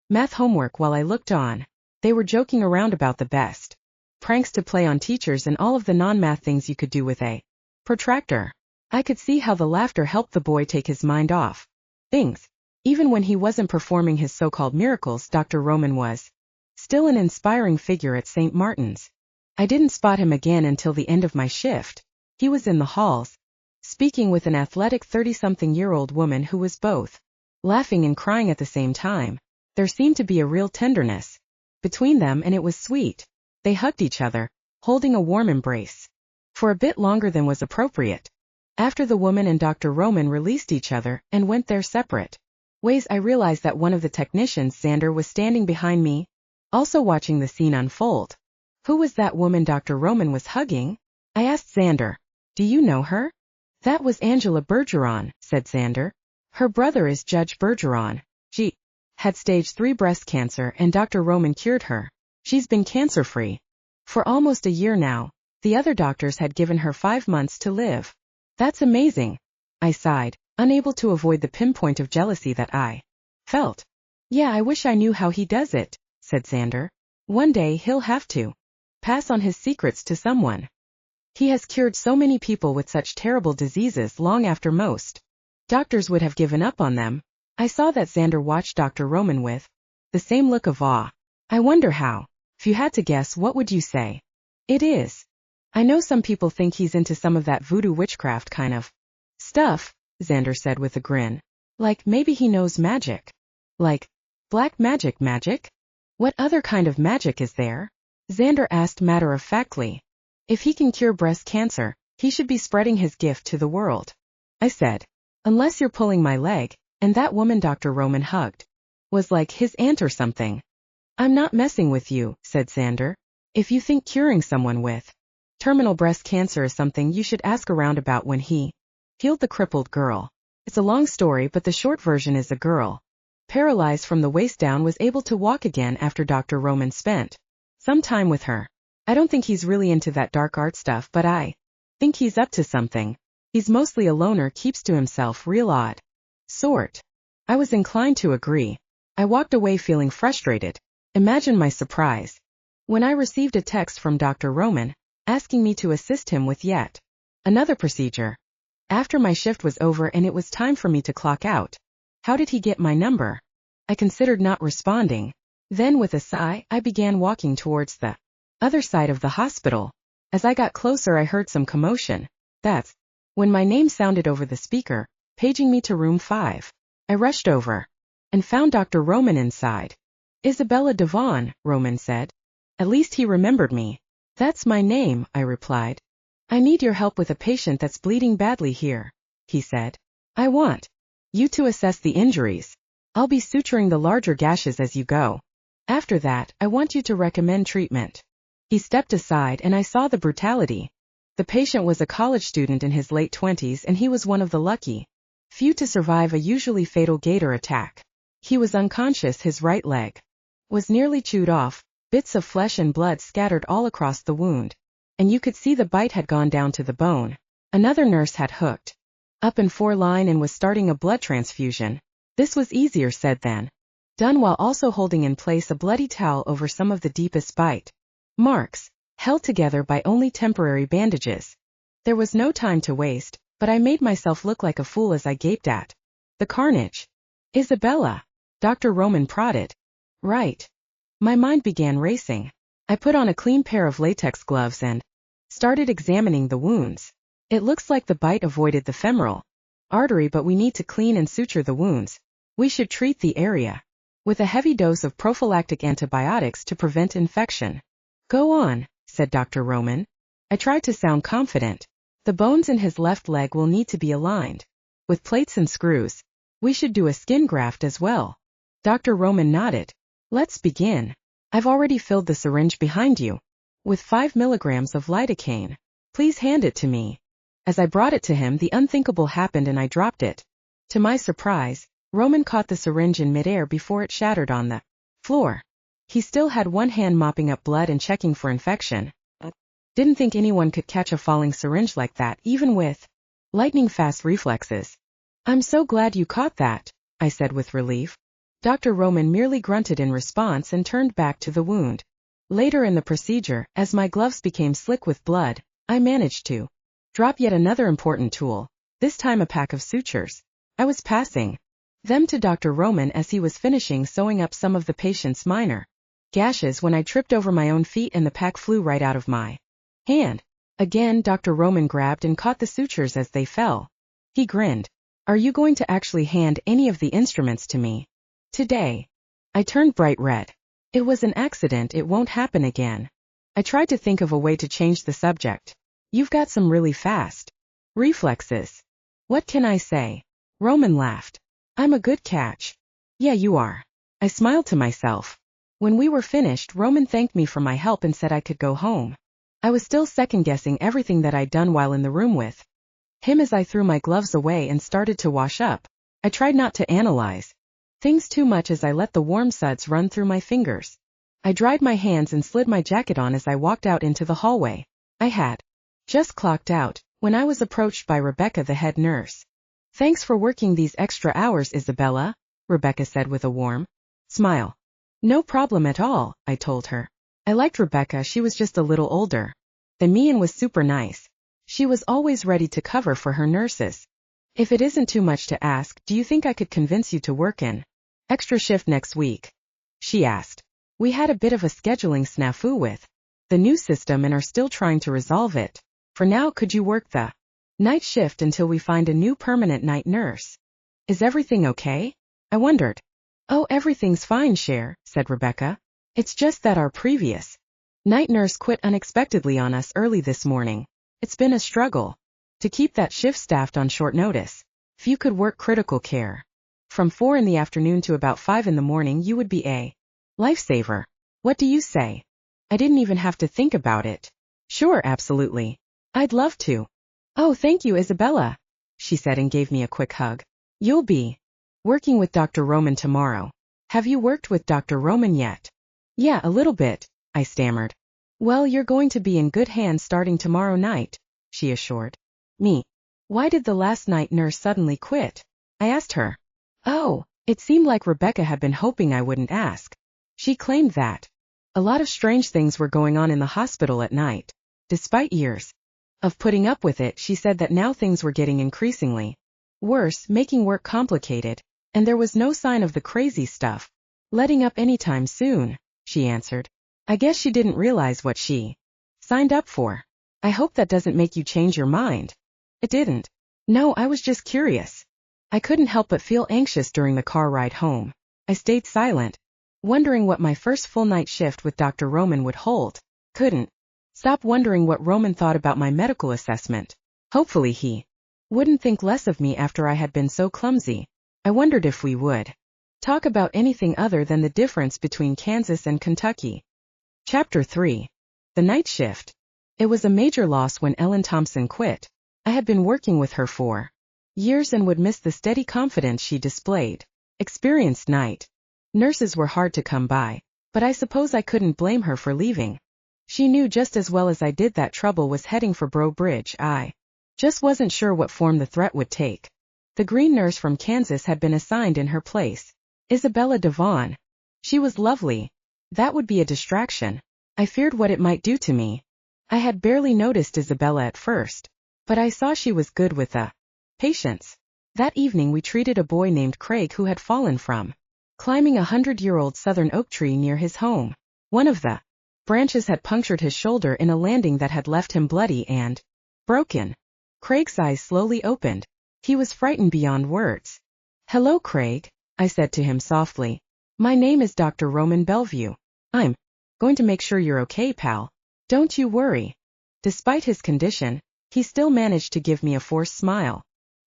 math homework while I looked on. They were joking around about the best pranks to play on teachers and all of the non-math things you could do with a protractor. I could see how the laughter helped the boy take his mind off things. Even when he wasn't performing his so-called miracles, Dr. Roman was still an inspiring figure at St. Martin's. I didn't spot him again until the end of my shift. He was in the halls, speaking with an athletic 30-something-year-old woman who was both laughing and crying at the same time. There seemed to be a real tenderness between them, and it was sweet. They hugged each other, holding a warm embrace for a bit longer than was appropriate. After the woman and Dr. Roman released each other and went their separate ways, I realized that one of the technicians, Xander, was standing behind me, also watching the scene unfold. Who was that woman Dr. Roman was hugging? I asked Xander. Do you know her? That was Angela Bergeron, said Xander. Her brother is Judge Bergeron. She had stage 3 breast cancer and Dr. Roman cured her. She's been cancer-free for almost a year now. The other doctors had given her 5 months to live. That's amazing. I sighed, unable to avoid the pinpoint of jealousy that I felt. Yeah, I wish I knew how he does it, said Xander. One day he'll have to pass on his secrets to someone. He has cured so many people with such terrible diseases long after most doctors would have given up on them. I saw that Xander watched Dr. Roman with the same look of awe. I wonder how. If you had to guess, what would you say it is? I know some people think he's into some of that voodoo witchcraft kind of stuff, Xander said with a grin. Like maybe he knows magic. Like black magic magic? What other kind of magic is there? Xander asked matter-of-factly. If he can cure breast cancer, he should be spreading his gift to the world. I said. Unless you're pulling my leg, and that woman Dr. Roman hugged was like his aunt or something. I'm not messing with you, said Xander. If you think curing someone with terminal breast cancer is something you should ask around about when he healed the crippled girl. It's a long story, but the short version is a girl, paralyzed from the waist down, was able to walk again after Dr. Roman spent some time with her. I don't think he's really into that dark art stuff, but I think he's up to something. He's mostly a loner, keeps to himself, real odd sort. I was inclined to agree. I walked away feeling frustrated. Imagine my surprise when I received a text from Dr. Roman asking me to assist him with yet another procedure. After my shift was over and it was time for me to clock out. How did he get my number? I considered not responding. Then with a sigh, I began walking towards the other side of the hospital. As I got closer, I heard some commotion. That's when my name sounded over the speaker, paging me to room 5. I rushed over and found Dr. Roman inside. Isabella Devon, Roman said. At least he remembered me. That's my name, I replied. I need your help with a patient that's bleeding badly here, he said. I want you to assess the injuries. I'll be suturing the larger gashes as you go. After that, I want you to recommend treatment. He stepped aside and I saw the brutality. The patient was a college student in his late 20s and he was one of the lucky few to survive a usually fatal gator attack. He was unconscious, his right leg was nearly chewed off, bits of flesh and blood scattered all across the wound, and you could see the bite had gone down to the bone. Another nurse had hooked up in 4 line and was starting a blood transfusion. This was easier said than done, while also holding in place a bloody towel over some of the deepest bite marks, held together by only temporary bandages. There was no time to waste, but I made myself look like a fool as I gaped at the carnage. Isabella, Dr. Roman prodded. Right. My mind began racing. I put on a clean pair of latex gloves and started examining the wounds. It looks like the bite avoided the femoral artery, but we need to clean and suture the wounds. We should treat the area with a heavy dose of prophylactic antibiotics to prevent infection. Go on, said Dr. Roman. I tried to sound confident. The bones in his left leg will need to be aligned with plates and screws. We should do a skin graft as well. Dr. Roman nodded. Let's begin. I've already filled the syringe behind you with 5 milligrams of lidocaine. Please hand it to me. As I brought it to him, the unthinkable happened and I dropped it. To my surprise, Roman caught the syringe in midair before it shattered on the floor. He still had one hand mopping up blood and checking for infection. Didn't think anyone could catch a falling syringe like that, even with lightning-fast reflexes. I'm so glad you caught that, I said with relief. Dr. Roman merely grunted in response and turned back to the wound. Later in the procedure, as my gloves became slick with blood, I managed to drop yet another important tool, this time a pack of sutures. I was passing them to Dr. Roman as he was finishing sewing up some of the patient's minor gashes when I tripped over my own feet and the pack flew right out of my hand. Again, Dr. Roman grabbed and caught the sutures as they fell. He grinned. Are you going to actually hand any of the instruments to me today? I turned bright red. It was an accident, it won't happen again. I tried to think of a way to change the subject. You've got some really fast reflexes. What can I say? Roman laughed. I'm a good catch. Yeah, you are. I smiled to myself. When we were finished, Roman thanked me for my help and said I could go home. I was still second-guessing everything that I'd done while in the room with him as I threw my gloves away and started to wash up. I tried not to analyze things too much as I let the warm suds run through my fingers. I dried my hands and slid my jacket on as I walked out into the hallway. I had just clocked out when I was approached by Rebecca, the head nurse. Thanks for working these extra hours, Isabella, Rebecca said with a warm smile. No problem at all, I told her. I liked Rebecca, she was just a little older than me and was super nice. She was always ready to cover for her nurses. If it isn't too much to ask, do you think I could convince you to work an extra shift next week? She asked. We had a bit of a scheduling snafu with the new system and are still trying to resolve it. For now, could you work the night shift until we find a new permanent night nurse? Is everything okay? I wondered. Oh, everything's fine, Cher, said Rebecca. It's just that our previous night nurse quit unexpectedly on us early this morning. It's been a struggle to keep that shift staffed on short notice. If you could work critical care from 4 in the afternoon to about 5 in the morning, you would be a lifesaver. What do you say? I didn't even have to think about it. Sure, absolutely. I'd love to. Oh, thank you, Isabella, she said and gave me a quick hug. You'll be working with Dr. Roman tomorrow. Have you worked with Dr. Roman yet? Yeah, a little bit, I stammered. Well, you're going to be in good hands starting tomorrow night, she assured me. Why did the last night nurse suddenly quit? I asked her. Oh, it seemed like Rebecca had been hoping I wouldn't ask. She claimed that a lot of strange things were going on in the hospital at night. Despite years of putting up with it, she said that now things were getting increasingly worse, making work complicated, and there was no sign of the crazy stuff letting up anytime soon, she answered. I guess she didn't realize what she signed up for. I hope that doesn't make you change your mind. It didn't. No, I was just curious. I couldn't help but feel anxious during the car ride home. I stayed silent, wondering what my first full night shift with Dr. Roman would hold. Couldn't stop wondering what Roman thought about my medical assessment. Hopefully he wouldn't think less of me after I had been so clumsy. I wondered if we would talk about anything other than the difference between Kansas and Kentucky. Chapter 3. The Night Shift. It was a major loss when Ellen Thompson quit. I had been working with her for years and would miss the steady confidence she displayed. Experienced night nurses were hard to come by, but I suppose I couldn't blame her for leaving. She knew just as well as I did that trouble was heading for Breaux Bridge. I just wasn't sure what form the threat would take. The green nurse from Kansas had been assigned in her place, Isabella Devon. She was lovely. That would be a distraction. I feared what it might do to me. I had barely noticed Isabella at first, but I saw she was good with the patients. That evening we treated a boy named Craig who had fallen from climbing a 100-year-old southern oak tree near his home. One of the branches had punctured his shoulder in a landing that had left him bloody and broken. Craig's eyes slowly opened. He was frightened beyond words. "Hello, Craig," I said to him softly. "My name is Dr. Roman Bellevue. I'm going to make sure you're okay, pal. Don't you worry." Despite his condition, he still managed to give me a forced smile.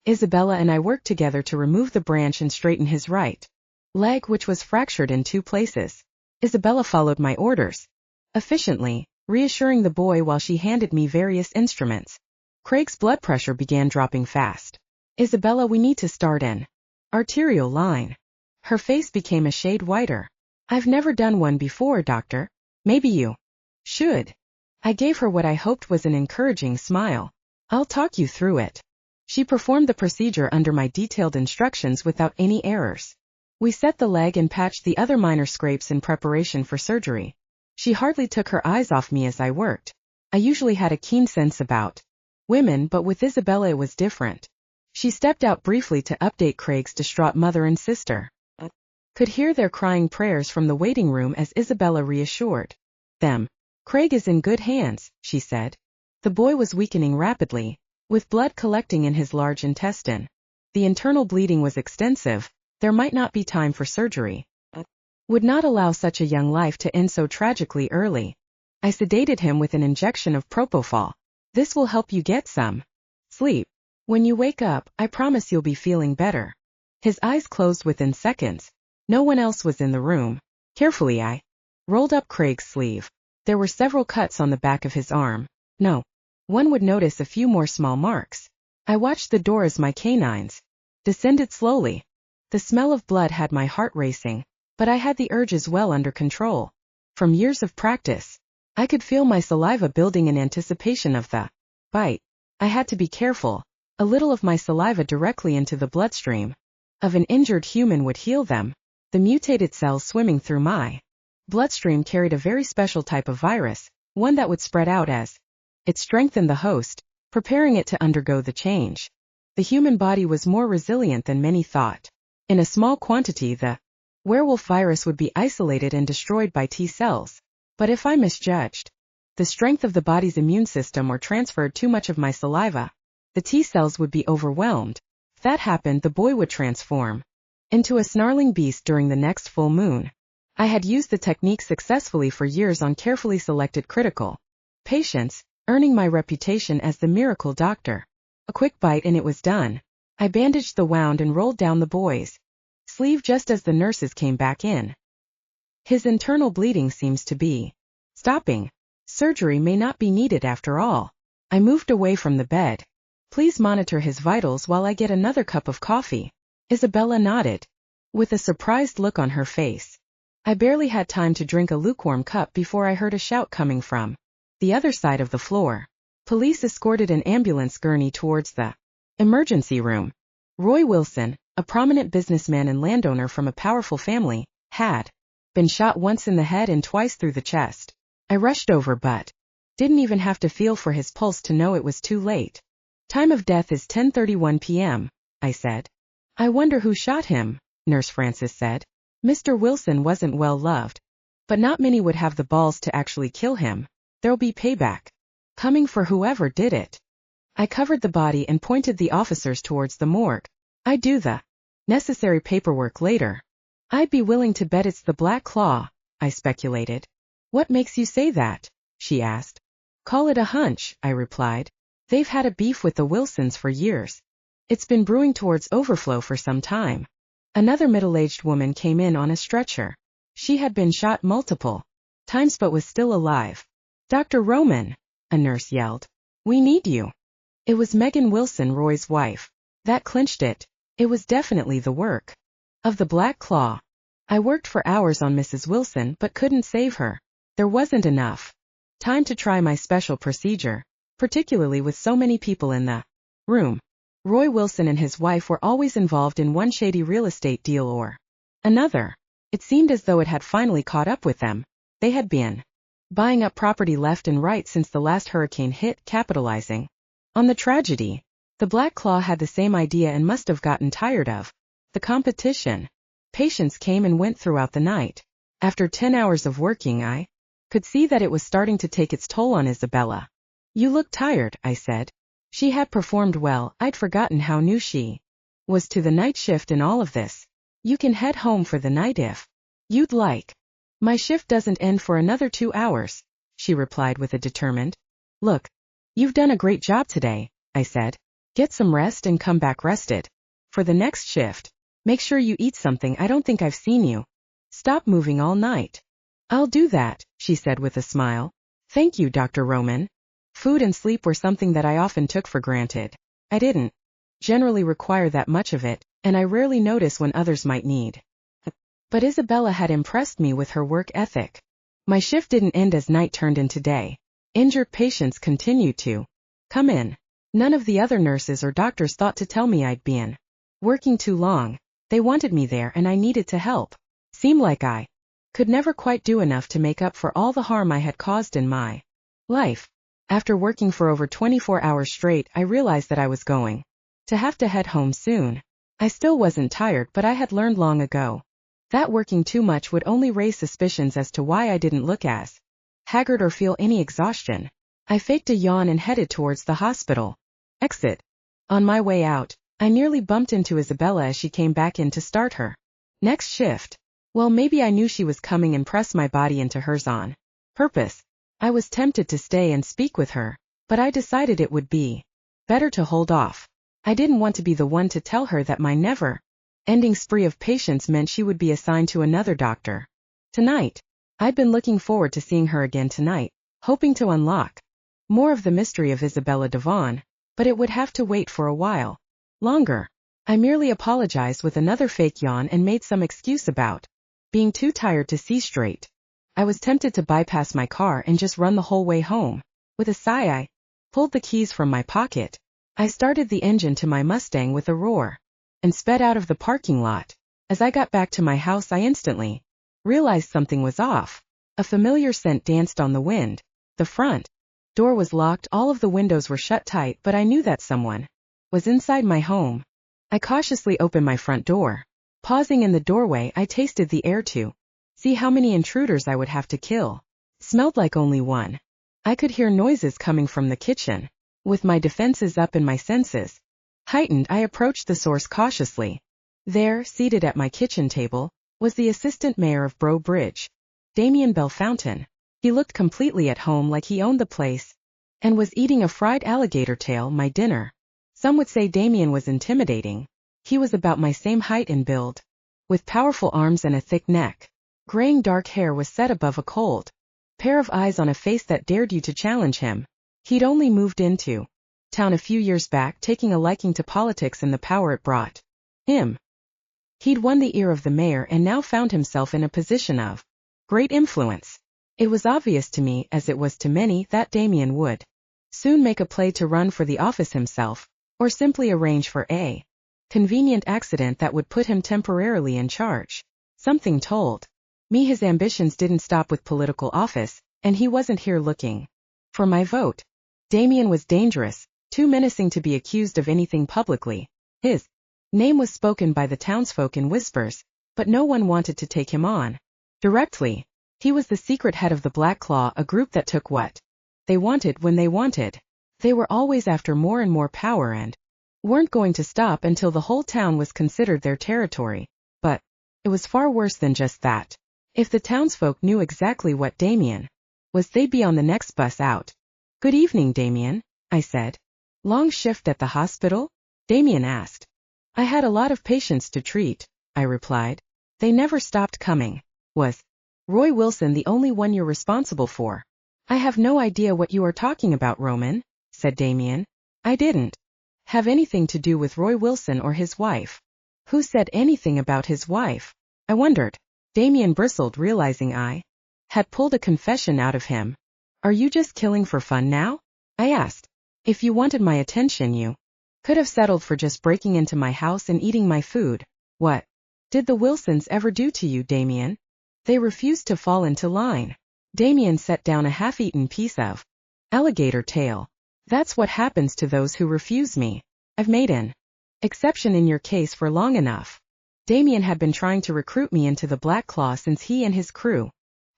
Isabella and I worked together to remove the branch and straighten his right leg, which was fractured in 2 places. Isabella followed my orders efficiently, reassuring the boy while she handed me various instruments. Craig's blood pressure began dropping fast. "Isabella, we need to start an arterial line." Her face became a shade whiter. "I've never done one before, doctor. Maybe you should." I gave her what I hoped was an encouraging smile. "I'll talk you through it." She performed the procedure under my detailed instructions without any errors. We set the leg and patched the other minor scrapes in preparation for surgery. She hardly took her eyes off me as I worked. I usually had a keen sense about women, but with Isabella it was different. She stepped out briefly to update Craig's distraught mother and sister. Could hear their crying prayers from the waiting room as Isabella reassured them. "Craig is in good hands," she said. The boy was weakening rapidly, with blood collecting in his large intestine. The internal bleeding was extensive. There might not be time for surgery. Would not allow such a young life to end so tragically early. I sedated him with an injection of propofol. "This will help you get some sleep. When you wake up, I promise you'll be feeling better." His eyes closed within seconds. No one else was in the room. Carefully I rolled up Craig's sleeve. There were several cuts on the back of his arm. No one would notice a few more small marks. I watched the door as my canines descended slowly. The smell of blood had my heart racing, but I had the urges well under control. From years of practice, I could feel my saliva building in anticipation of the bite. I had to be careful. A little of my saliva directly into the bloodstream of an injured human would heal them. The mutated cells swimming through my bloodstream carried a very special type of virus, one that would spread out as it strengthened the host, preparing it to undergo the change. The human body was more resilient than many thought. In a small quantity, the werewolf virus would be isolated and destroyed by T cells. But if I misjudged the strength of the body's immune system or transferred too much of my saliva, the T cells would be overwhelmed. If that happened, the boy would transform into a snarling beast during the next full moon. I had used the technique successfully for years on carefully selected critical patients, earning my reputation as the miracle doctor. A quick bite and it was done. I bandaged the wound and rolled down the boy's sleeve just as the nurses came back in. "His internal bleeding seems to be stopping. Surgery may not be needed after all." I moved away from the bed. "Please monitor his vitals while I get another cup of coffee." Isabella nodded, with a surprised look on her face. I barely had time to drink a lukewarm cup before I heard a shout coming from the other side of the floor. Police escorted an ambulance gurney towards the emergency room. Roy Wilson, a prominent businessman and landowner from a powerful family, had been shot once in the head and twice through the chest. I rushed over but didn't even have to feel for his pulse to know it was too late. "Time of death is 10:31 p.m., I said. "I wonder who shot him," Nurse Francis said. "Mr. Wilson wasn't well loved, but not many would have the balls to actually kill him. There'll be payback coming for whoever did it." I covered the body and pointed the officers towards the morgue. "I'd do the necessary paperwork later." "I'd be willing to bet it's the Black Claw," I speculated. "What makes you say that?" she asked. "Call it a hunch," I replied. "They've had a beef with the Wilsons for years. It's been brewing towards overflow for some time." Another middle-aged woman came in on a stretcher. She had been shot multiple times but was still alive. "Dr. Roman," a nurse yelled. "We need you." It was Megan Wilson, Roy's wife. That clinched it. It was definitely the work of the Black Claw. I worked for hours on Mrs. Wilson but couldn't save her. There wasn't enough time to try my special procedure, particularly with so many people in the room. Roy Wilson and his wife were always involved in one shady real estate deal or another. It seemed as though it had finally caught up with them. They had been buying up property left and right since the last hurricane hit, capitalizing on the tragedy. The Black Claw had the same idea and must have gotten tired of the competition. Patients came and went throughout the night. After 10 hours of working, I could see that it was starting to take its toll on Isabella. "You look tired," I said. She had performed well. I'd forgotten how new she was to the night shift in all of this. You can head home for the night if you'd like. My shift doesn't end for another 2 hours, she replied with a determined look. You've done a great job today, I said. Get some rest and come back rested. For the next shift, make sure you eat something. I don't think I've seen you stop moving all night. I'll do that, she said with a smile. Thank you, Dr. Roman. Food and sleep were something that I often took for granted. I didn't generally require that much of it, and I rarely notice when others might need. But Isabella had impressed me with her work ethic. My shift didn't end as night turned into day. Injured patients continued to come in. None of the other nurses or doctors thought to tell me I'd been working too long. They wanted me there and I needed to help. Seemed like I could never quite do enough to make up for all the harm I had caused in my life. After working for over 24 hours straight, I realized that I was going to have to head home soon. I still wasn't tired, but I had learned long ago that working too much would only raise suspicions as to why I didn't look as haggard or feel any exhaustion. I faked a yawn and headed towards the hospital exit. On my way out, I nearly bumped into Isabella as she came back in to start her next shift. Well, maybe I knew she was coming and pressed my body into hers on purpose. I was tempted to stay and speak with her, but I decided it would be better to hold off. I didn't want to be the one to tell her that my never-ending spree of patients meant she would be assigned to another doctor. Tonight, I'd been looking forward to seeing her again tonight, hoping to unlock more of the mystery of Isabella Devon, but it would have to wait for a while longer. I merely apologized with another fake yawn and made some excuse about being too tired to see straight. I was tempted to bypass my car and just run the whole way home. With a sigh, I pulled the keys from my pocket. I started the engine to my Mustang with a roar and sped out of the parking lot. As I got back to my house, I instantly realized something was off. A familiar scent danced on the wind. The front door was locked, all of the windows were shut tight, but I knew that someone was inside my home. I cautiously opened my front door. Pausing in the doorway, I tasted the air to see how many intruders I would have to kill. Smelled like only one. I could hear noises coming from the kitchen. With my defenses up and my senses heightened, I approached the source cautiously. There, seated at my kitchen table, was the assistant mayor of Breaux Bridge, Damien Bellefontaine. He looked completely at home, like he owned the place, and was eating a fried alligator tail, my dinner. Some would say Damien was intimidating. He was about my same height and build, with powerful arms and a thick neck. Graying dark hair was set above a cold pair of eyes on a face that dared you to challenge him. He'd only moved into town a few years back, taking a liking to politics and the power it brought him. He'd won the ear of the mayor and now found himself in a position of great influence. It was obvious to me, as it was to many, that Damien would soon make a play to run for the office himself, or simply arrange for a convenient accident that would put him temporarily in charge. Something told me his ambitions didn't stop with political office, and he wasn't here looking for my vote. Damien was dangerous, too menacing to be accused of anything publicly. His name was spoken by the townsfolk in whispers, but no one wanted to take him on directly. He was the secret head of the Black Claw, a group that took what they wanted when they wanted. They were always after more and more power and weren't going to stop until the whole town was considered their territory. But it was far worse than just that. If the townsfolk knew exactly what Damien was, they'd be on the next bus out. Good evening, Damien, I said. Long shift at the hospital? Damien asked. I had a lot of patients to treat, I replied. They never stopped coming. Was Roy Wilson the only one you're responsible for? I have no idea what you are talking about, Roman, said Damien. I didn't have anything to do with Roy Wilson or his wife. Who said anything about his wife? I wondered. Damien bristled, realizing I had pulled a confession out of him. Are you just killing for fun now? I asked. If you wanted my attention, you could have settled for just breaking into my house and eating my food. What did the Wilsons ever do to you, Damien? They refused to fall into line. Damien set down a half-eaten piece of alligator tail. That's what happens to those who refuse me. I've made an exception in your case for long enough. Damien had been trying to recruit me into the Black Claw since he and his crew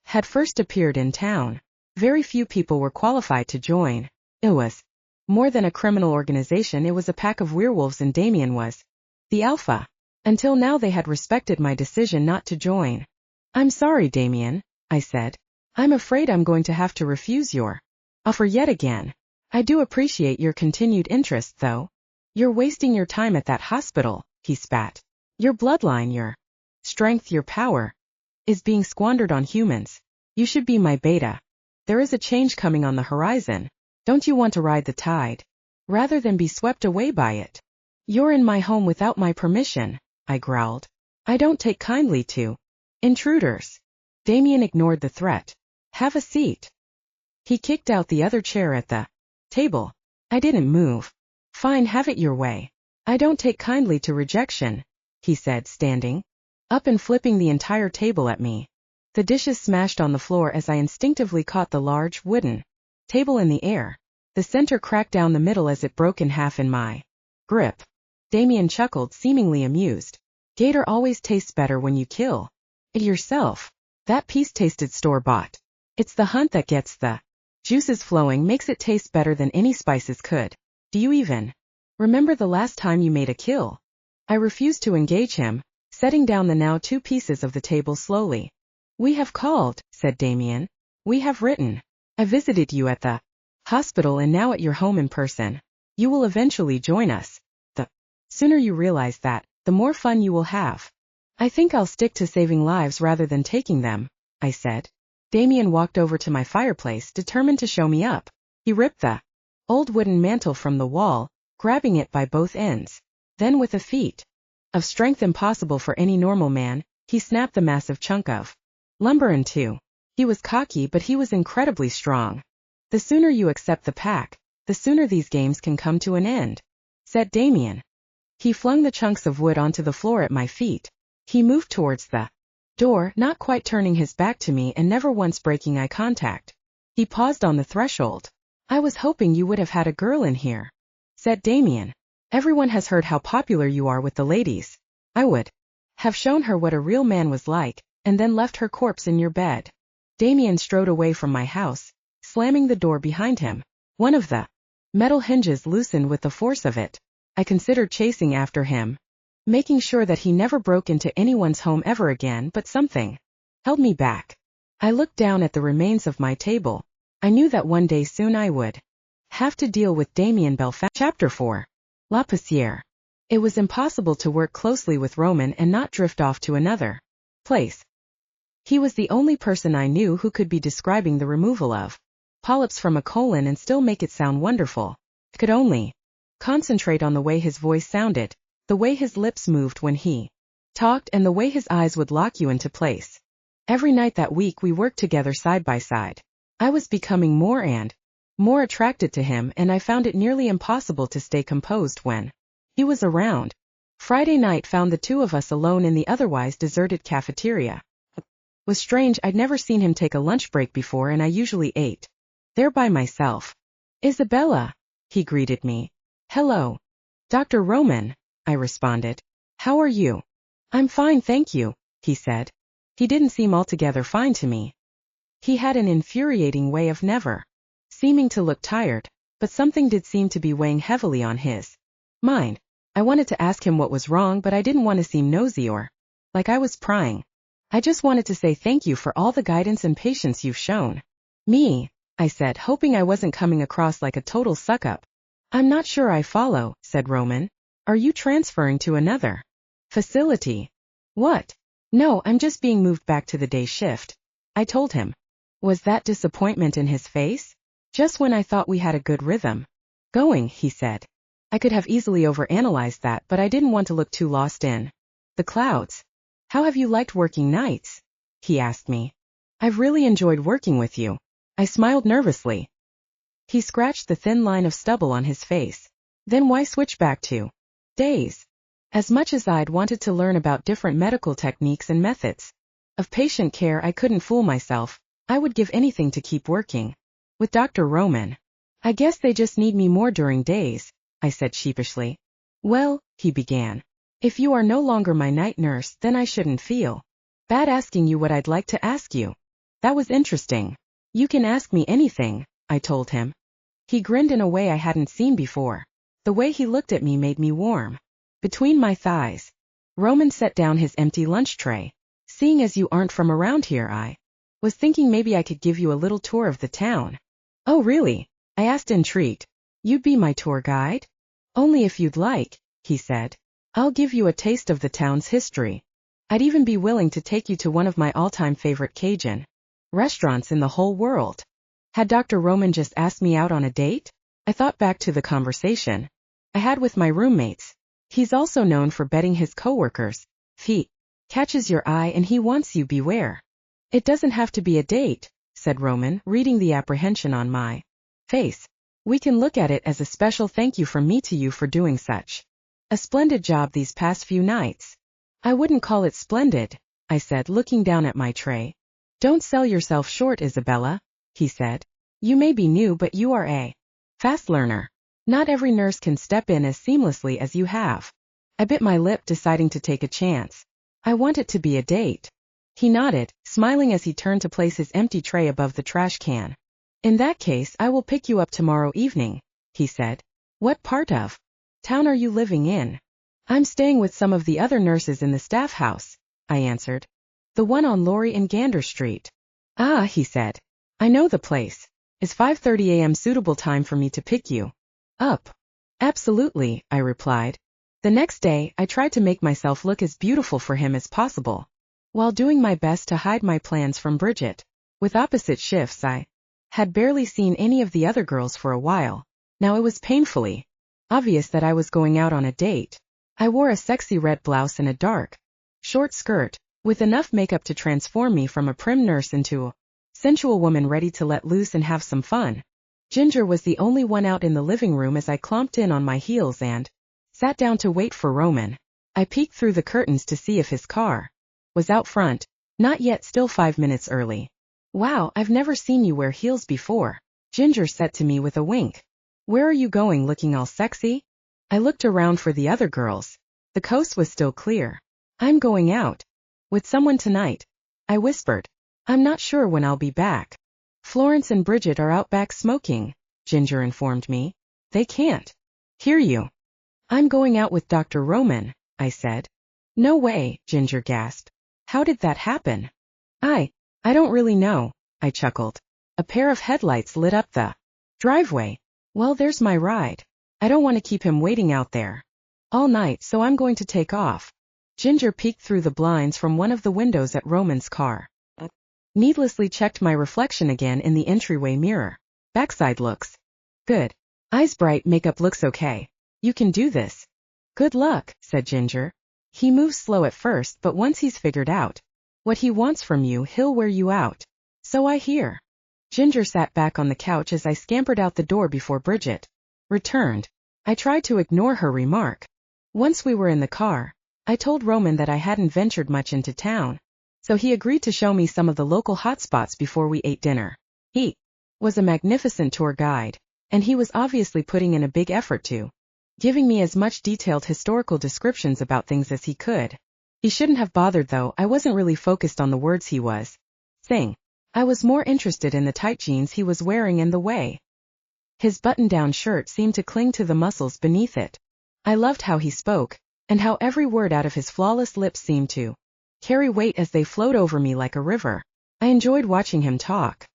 had first appeared in town. Very few people were qualified to join. It was More than a criminal organization, it was a pack of werewolves, and Damien was the alpha. Until now they had respected my decision not to join. I'm sorry, Damien, I said. I'm afraid I'm going to have to refuse your offer yet again. I do appreciate your continued interest, though. You're wasting your time at that hospital, he spat. Your bloodline, your strength, your power, is being squandered on humans. You should be my beta. There is a change coming on the horizon. Don't you want to ride the tide, rather than be swept away by it? You're in my home without my permission, I growled. I don't take kindly to intruders. Damien ignored the threat. Have a seat. He kicked out the other chair at the table. I didn't move. Fine, have it your way. I don't take kindly to rejection, he said, standing up and flipping the entire table at me. The dishes smashed on the floor as I instinctively caught the large, wooden table in the air. The center cracked down the middle as it broke in half in my grip. Damien chuckled, seemingly amused. Gator always tastes better when you kill it yourself. That piece tasted store-bought. It's the hunt that gets the juices flowing, makes it taste better than any spices could. Do you even remember the last time you made a kill? I refused to engage him, setting down the now 2 pieces of the table slowly. We have called, said Damien. We have written. I visited you at the hospital and now at your home in person. You will eventually join us. The sooner you realize that, the more fun you will have. I think I'll stick to saving lives rather than taking them, I said. Damien walked over to my fireplace, determined to show me up. He ripped the old wooden mantle from the wall, grabbing it by both ends. Then, with a feat of strength impossible for any normal man, he snapped the massive chunk of lumber in two. He was cocky, but he was incredibly strong. The sooner you accept the pack, the sooner these games can come to an end, said Damien. He flung the chunks of wood onto the floor at my feet. He moved towards the door, not quite turning his back to me and never once breaking eye contact. He paused on the threshold. I was hoping you would have had a girl in here, said Damien. Everyone has heard how popular you are with the ladies. I would have shown her what a real man was like, and then left her corpse in your bed. Damien strode away from my house, slamming the door behind him. One of the metal hinges loosened with the force of it. I considered chasing after him, making sure that he never broke into anyone's home ever again, but something held me back. I looked down at the remains of my table. I knew that one day soon I would have to deal with Damien Bellefontaine. Chapter 4. La Poussière. It was impossible to work closely with Roman and not drift off to another place. He was the only person I knew who could be describing the removal of polyps from a colon and still make it sound wonderful. I could only concentrate on the way his voice sounded, the way his lips moved when he talked, and the way his eyes would lock you into place. Every night that week we worked together side by side. I was becoming more and more attracted to him, and I found it nearly impossible to stay composed when he was around. Friday night found the two of us alone in the otherwise deserted cafeteria. It was strange, I'd never seen him take a lunch break before, and I usually ate there by myself. Isabella, he greeted me. Hello. Dr. Roman, I responded. How are you? I'm fine, thank you, he said. He didn't seem altogether fine to me. He had an infuriating way of never seeming to look tired, but something did seem to be weighing heavily on his mind. I wanted to ask him what was wrong, but I didn't want to seem nosy or like I was prying. I just wanted to say thank you for all the guidance and patience you've shown me, I said, hoping I wasn't coming across like a total suck-up. I'm not sure I follow, said Roman. Are you transferring to another facility? What? No, I'm just being moved back to the day shift, I told him. Was that disappointment in his face? Just when I thought we had a good rhythm going, he said. I could have easily overanalyzed that, but I didn't want to look too lost in the clouds. How have you liked working nights? He asked me. I've really enjoyed working with you. I smiled nervously. He scratched the thin line of stubble on his face. Then why switch back to days? As much as I'd wanted to learn about different medical techniques and methods of patient care, I couldn't fool myself. I would give anything to keep working with Dr. Roman. I guess they just need me more during days, I said sheepishly. Well, he began. If you are no longer my night nurse, then I shouldn't feel bad asking you what I'd like to ask you. That was interesting. You can ask me anything, I told him. He grinned in a way I hadn't seen before. The way he looked at me made me warm. Between my thighs. Roman set down his empty lunch tray. Seeing as you aren't from around here, I was thinking maybe I could give you a little tour of the town. Oh really? I asked intrigued. You'd be my tour guide? Only if you'd like, he said. I'll give you a taste of the town's history. I'd even be willing to take you to one of my all-time favorite Cajun restaurants in the whole world. Had Dr. Roman just asked me out on a date? I thought back to the conversation I had with my roommates. He's also known for betting his coworkers. If he catches your eye and he wants you, beware. It doesn't have to be a date, said Roman, reading the apprehension on my face. We can look at it as a special thank you from me to you for doing such a splendid job these past few nights. I wouldn't call it splendid, I said, looking down at my tray. Don't sell yourself short, Isabella, he said. You may be new, but you are a fast learner. Not every nurse can step in as seamlessly as you have. I bit my lip, deciding to take a chance. I want it to be a date. He nodded, smiling as he turned to place his empty tray above the trash can. In that case, I will pick you up tomorrow evening, he said. What part of town are you living in? I'm staying with some of the other nurses in the staff house, I answered. The one on Laurie and Gander Street. Ah, he said. I know the place. Is 5:30 a.m. suitable time for me to pick you up? Absolutely, I replied. The next day, I tried to make myself look as beautiful for him as possible, while doing my best to hide my plans from Bridget. With opposite shifts, I had barely seen any of the other girls for a while. Now it was painfully obvious that I was going out on a date. I wore a sexy red blouse and a dark, short skirt, with enough makeup to transform me from a prim nurse into a sensual woman ready to let loose and have some fun. Ginger was the only one out in the living room as I clomped in on my heels and sat down to wait for Roman. I peeked through the curtains to see if his car was out front. Not yet, still 5 minutes early. Wow, I've never seen you wear heels before, Ginger said to me with a wink. Where are you going, looking all sexy? I looked around for the other girls. The coast was still clear. I'm going out with someone tonight, I whispered. I'm not sure when I'll be back. Florence and Bridget are out back smoking, Ginger informed me. They can't hear you. I'm going out with Dr. Roman, I said. No way, Ginger gasped. How did that happen? I don't really know, I chuckled. A pair of headlights lit up the driveway. Well, there's my ride. I don't want to keep him waiting out there all night, so I'm going to take off. Ginger peeked through the blinds from one of the windows at Roman's car. Needlessly checked my reflection again in the entryway mirror. Backside looks good. Eyes bright, makeup looks okay. You can do this. Good luck, said Ginger. He moves slow at first, but once he's figured out what he wants from you, he'll wear you out. So I hear. Ginger sat back on the couch as I scampered out the door before Bridget returned. I tried to ignore her remark. Once we were in the car, I told Roman that I hadn't ventured much into town, so he agreed to show me some of the local hotspots before we ate dinner. He was a magnificent tour guide, and he was obviously putting in a big effort to giving me as much detailed historical descriptions about things as he could. He shouldn't have bothered though. I wasn't really focused on the words he was saying. I was more interested in the tight jeans he was wearing and the way his button-down shirt seemed to cling to the muscles beneath it. I loved how he spoke, and how every word out of his flawless lips seemed to carry weight as they flowed over me like a river. I enjoyed watching him talk.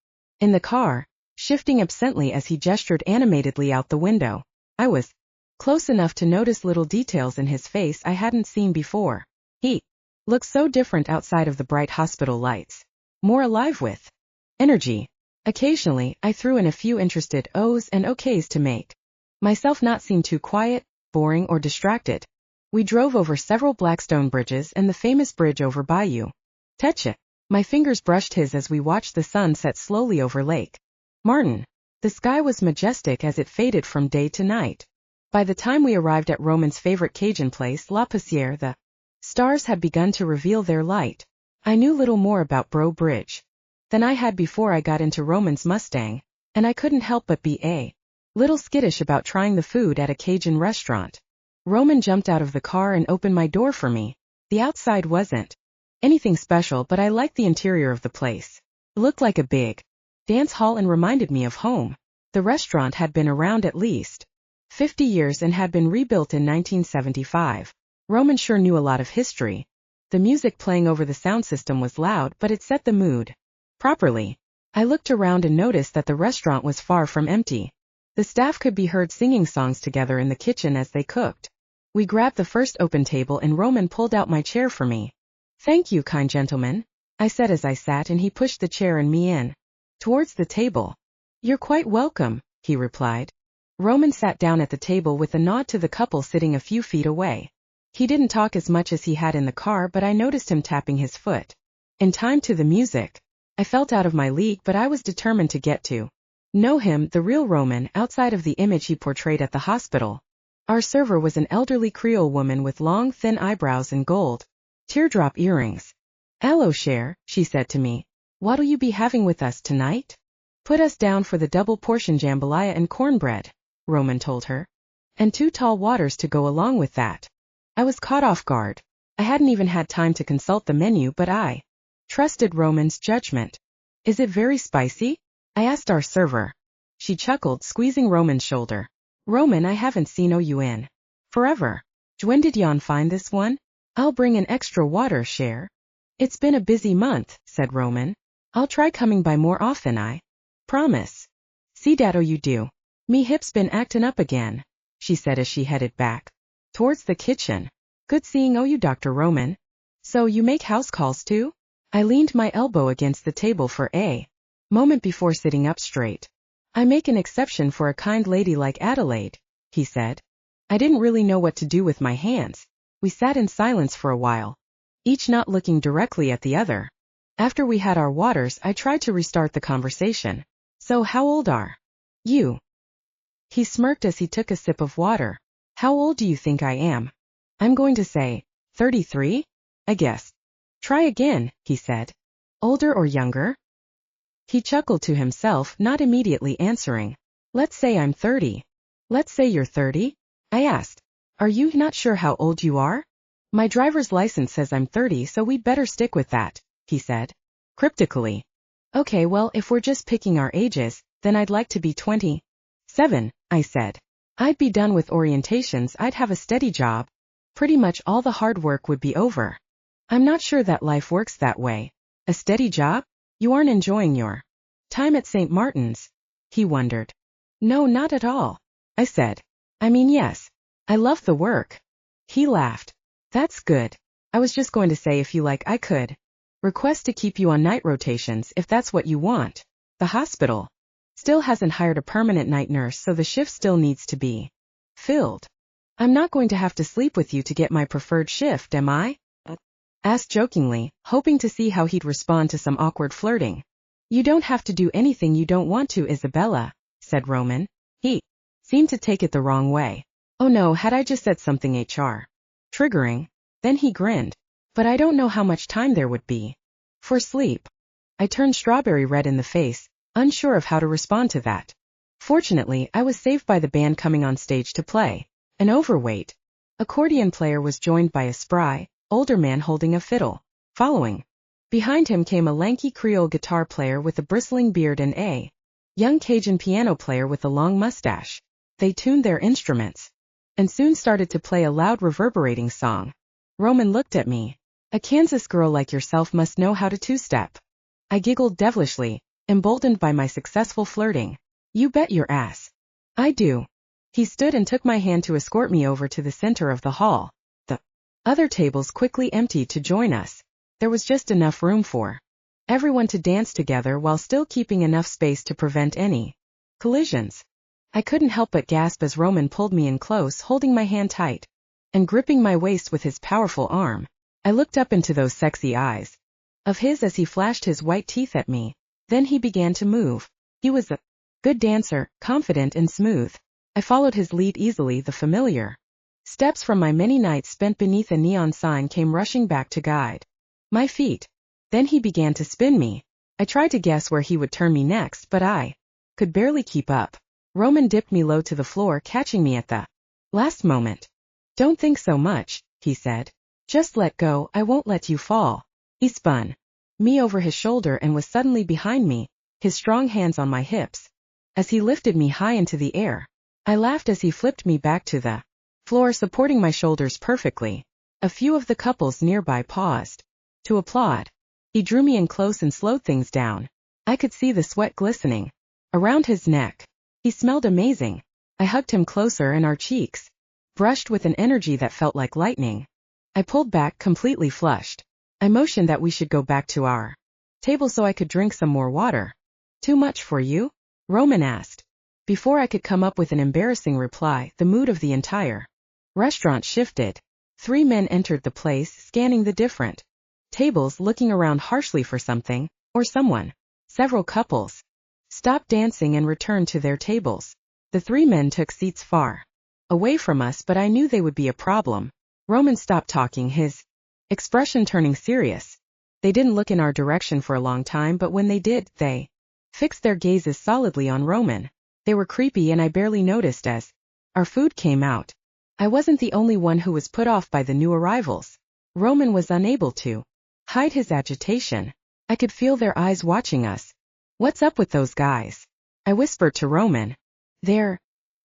In the car, shifting absently as he gestured animatedly out the window, I was close enough to notice little details in his face I hadn't seen before. He looked so different outside of the bright hospital lights. More alive with energy. Occasionally, I threw in a few interested O's and OKs to make myself not seem too quiet, boring, or distracted. We drove over several Blackstone bridges and the famous bridge over Bayou. Teche. My fingers brushed his as we watched the sun set slowly over Lake Martin. The sky was majestic as it faded from day to night. By the time we arrived at Roman's favorite Cajun place, La Poussière, the stars had begun to reveal their light. I knew little more about Breaux Bridge than I had before I got into Roman's Mustang, and I couldn't help but be a little skittish about trying the food at a Cajun restaurant. Roman jumped out of the car and opened my door for me. The outside wasn't anything special, but I liked the interior of the place. It looked like a big dance hall and reminded me of home. The restaurant had been around at least 50 years and had been rebuilt in 1975. Roman sure knew a lot of history. The music playing over the sound system was loud, but it set the mood properly. I looked around and noticed that the restaurant was far from empty. The staff could be heard singing songs together in the kitchen as they cooked. We grabbed the first open table and Roman pulled out my chair for me. "Thank you, kind gentleman," I said as I sat, and he pushed the chair and me in towards the table. "You're quite welcome," he replied. Roman sat down at the table with a nod to the couple sitting a few feet away. He didn't talk as much as he had in the car, but I noticed him tapping his foot in time to the music. I felt out of my league, but I was determined to get to know him, the real Roman, outside of the image he portrayed at the hospital. Our server was an elderly Creole woman with long, thin eyebrows and gold teardrop earrings. "Hello, Cher," she said to me. "What'll you be having with us tonight?" "Put us down for the double portion jambalaya and cornbread," Roman told her. "And 2 tall waters to go along with that." I was caught off guard. I hadn't even had time to consult the menu, but I trusted Roman's judgment. "Is it very spicy?" I asked our server. She chuckled, squeezing Roman's shoulder. "Roman, I haven't seen you in forever. When did yon find this one?" "I'll bring an extra water, Cher." "It's been a busy month," said Roman. "I'll try coming by more often, I promise." "See dat you do. Me hip's been actin' up again," she said as she headed back towards the kitchen. "Good seeing you, Dr. Roman. So you make house calls too?" I leaned my elbow against the table for a moment before sitting up straight. "I make an exception for a kind lady like Adelaide," he said. I didn't really know what to do with my hands. We sat in silence for a while, each not looking directly at the other. After we had our waters, I tried to restart the conversation. "So how old are you?" He smirked as he took a sip of water. "How old do you think I am?" "I'm going to say 33, I guess." "Try again," he said. "Older or younger?" He chuckled to himself, not immediately answering. "Let's say I'm 30. "Let's say you're 30? I asked. "Are you not sure how old you are?" "My driver's license says I'm 30, so we'd better stick with that," he said cryptically. "Okay, well, if we're just picking our ages, then I'd like to be 27, I said. "I'd be done with orientations, I'd have a steady job. Pretty much all the hard work would be over." "I'm not sure that life works that way. A steady job? You aren't enjoying your time at St. Martin's?" he wondered. "No, not at all," I said. "I mean, yes. I love the work." He laughed. "That's good. I was just going to say, if you like, I could request to keep you on night rotations if that's what you want. The hospital still hasn't hired a permanent night nurse, so the shift still needs to be filled." "I'm not going to have to sleep with you to get my preferred shift, am I?" asked jokingly, hoping to see how he'd respond to some awkward flirting. "You don't have to do anything you don't want to, Isabella," said Roman. He seemed to take it the wrong way. Oh no, had I just said something triggering? Then he grinned. "But I don't know how much time there would be for sleep." I turned strawberry red in the face, unsure of how to respond to that. Fortunately, I was saved by the band coming on stage to play. An overweight accordion player was joined by a spry, older man holding a fiddle. Following behind him came a lanky Creole guitar player with a bristling beard and a young Cajun piano player with a long mustache. They tuned their instruments and soon started to play a loud reverberating song. Roman looked at me. "A Kansas girl like yourself must know how to two-step." I giggled devilishly, emboldened by my successful flirting. "You bet your ass I do." He stood and took my hand to escort me over to the center of the hall. The other tables quickly emptied to join us. There was just enough room for everyone to dance together while still keeping enough space to prevent any collisions. I couldn't help but gasp as Roman pulled me in close, holding my hand tight and gripping my waist with his powerful arm. I looked up into those sexy eyes of his as he flashed his white teeth at me. Then he began to move. He was a good dancer, confident and smooth. I followed his lead easily. The familiar steps from my many nights spent beneath a neon sign came rushing back to guide my feet. Then he began to spin me. I tried to guess where he would turn me next, but I could barely keep up. Roman dipped me low to the floor, catching me at the last moment. "Don't think so much," he said. "Just let go, I won't let you fall." He spun me over his shoulder and was suddenly behind me, his strong hands on my hips. as he lifted me high into the air. I laughed as he flipped me back to the floor, supporting my shoulders perfectly. A few of the couples nearby paused to applaud. He drew me in close and slowed things down. I could see the sweat glistening around his neck. He smelled amazing. I hugged him closer and our cheeks brushed with an energy that felt like lightning. I pulled back, completely flushed. I motioned that we should go back to our table so I could drink some more water. Too much for you? Roman asked. Before I could come up with an embarrassing reply, the mood of the entire restaurant shifted. 3 men entered the place, scanning the different tables, looking around harshly for something or someone. Several couples stopped dancing and returned to their tables. The 3 men took seats far away from us, but I knew they would be a problem. Roman stopped talking, his expression turning serious. They didn't look in our direction for a long time, but when they did, they fixed their gazes solidly on Roman. They were creepy, and I barely noticed as our food came out. I wasn't the only one who was put off by the new arrivals. Roman was unable to hide his agitation. I could feel their eyes watching us. What's up with those guys? I whispered to Roman. They're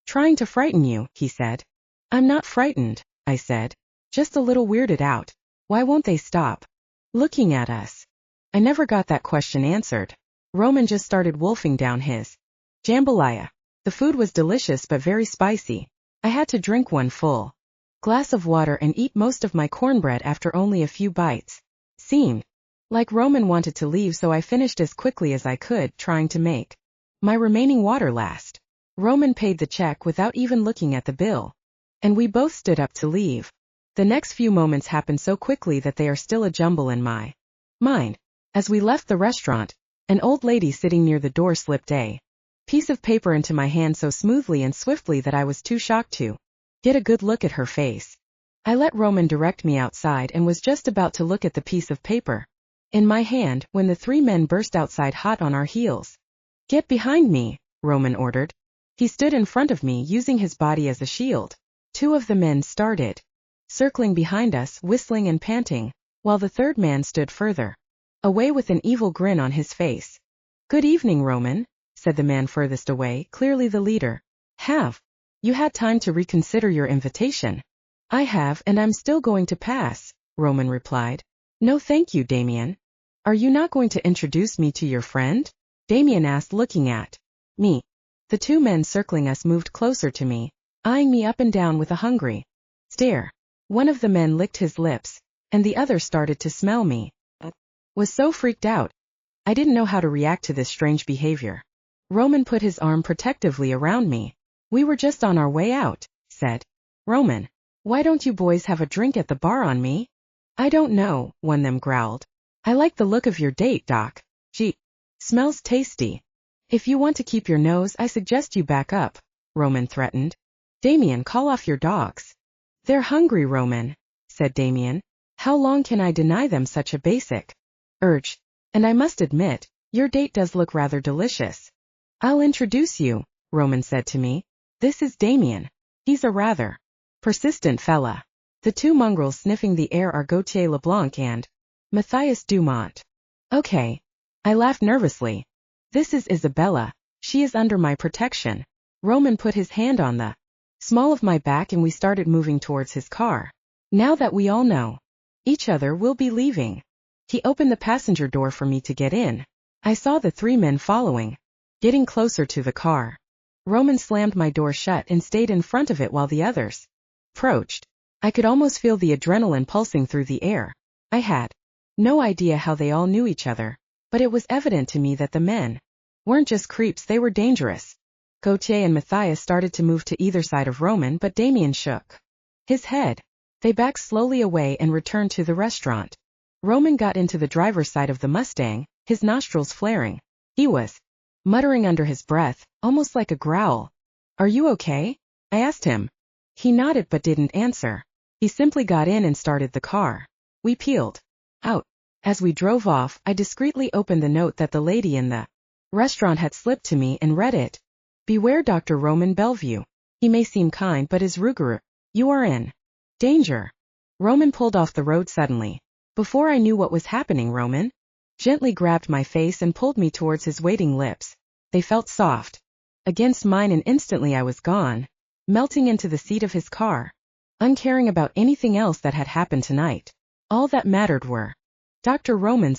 trying to frighten you, he said. I'm not frightened, I said. Just a little weirded out. Why won't they stop looking at us? I never got that question answered. Roman just started wolfing down his jambalaya. The food was delicious but very spicy. I had to drink one full glass of water and eat most of my cornbread after only a few bites. Seemed like Roman wanted to leave, so I finished as quickly as I could, trying to make my remaining water last. Roman paid the check without even looking at the bill, and we both stood up to leave. The next few moments happened so quickly that they are still a jumble in my mind. As we left the restaurant, an old lady sitting near the door slipped a piece of paper into my hand so smoothly and swiftly that I was too shocked to get a good look at her face. I let Roman direct me outside and was just about to look at the piece of paper in my hand when the 3 men burst outside, hot on our heels. Get behind me, Roman ordered. He stood in front of me, using his body as a shield. 2 of the men started circling behind us, whistling and panting, while the 3rd man stood further away with an evil grin on his face. Good evening, Roman, said the man furthest away, clearly the leader. Have you had time to reconsider your invitation? I have, and I'm still going to pass, Roman replied. No thank you, Damien. Are you not going to introduce me to your friend? Damien asked, looking at me. The 2 men circling us moved closer to me, eyeing me up and down with a hungry stare. One of the men licked his lips, and the other started to smell me. Was so freaked out. I didn't know how to react to this strange behavior. Roman put his arm protectively around me. We were just on our way out, said Roman. Why don't you boys have a drink at the bar on me? I don't know, one of them growled. I like the look of your date, Doc. Gee, smells tasty. If you want to keep your nose, I suggest you back up, Roman threatened. Damien, call off your dogs. They're hungry, Roman, said Damien. How long can I deny them such a basic urge? And I must admit, your date does look rather delicious. I'll introduce you, Roman said to me. This is Damien. He's a rather persistent fella. The 2 mongrels sniffing the air are Gautier LeBlanc and Matthias Dumont. Okay. I laughed nervously. This is Isabella. She is under my protection. Roman put his hand on the small of my back and we started moving towards his car. Now that we all know each other, we'll be leaving. He opened the passenger door for me to get in. I saw the 3 men following, getting closer to the car. Roman slammed my door shut and stayed in front of it while the others approached. I could almost feel the adrenaline pulsing through the air. I had no idea how they all knew each other, but it was evident to me that the men weren't just creeps, they were dangerous. Gautier and Matthias started to move to either side of Roman, but Damien shook his head. They backed slowly away and returned to the restaurant. Roman got into the driver's side of the Mustang, his nostrils flaring. He was muttering under his breath, almost like a growl. Are you okay? I asked him. He nodded but didn't answer. He simply got in and started the car. We peeled out. As we drove off, I discreetly opened the note that the lady in the restaurant had slipped to me and read it. Beware Dr. Roman Bellevue. He may seem kind but is rugueux. You are in danger. Roman pulled off the road suddenly. Before I knew what was happening, Roman gently grabbed my face and pulled me towards his waiting lips. They felt soft against mine, and instantly I was gone, melting into the seat of his car, uncaring about anything else that had happened tonight. All that mattered were Dr. Roman's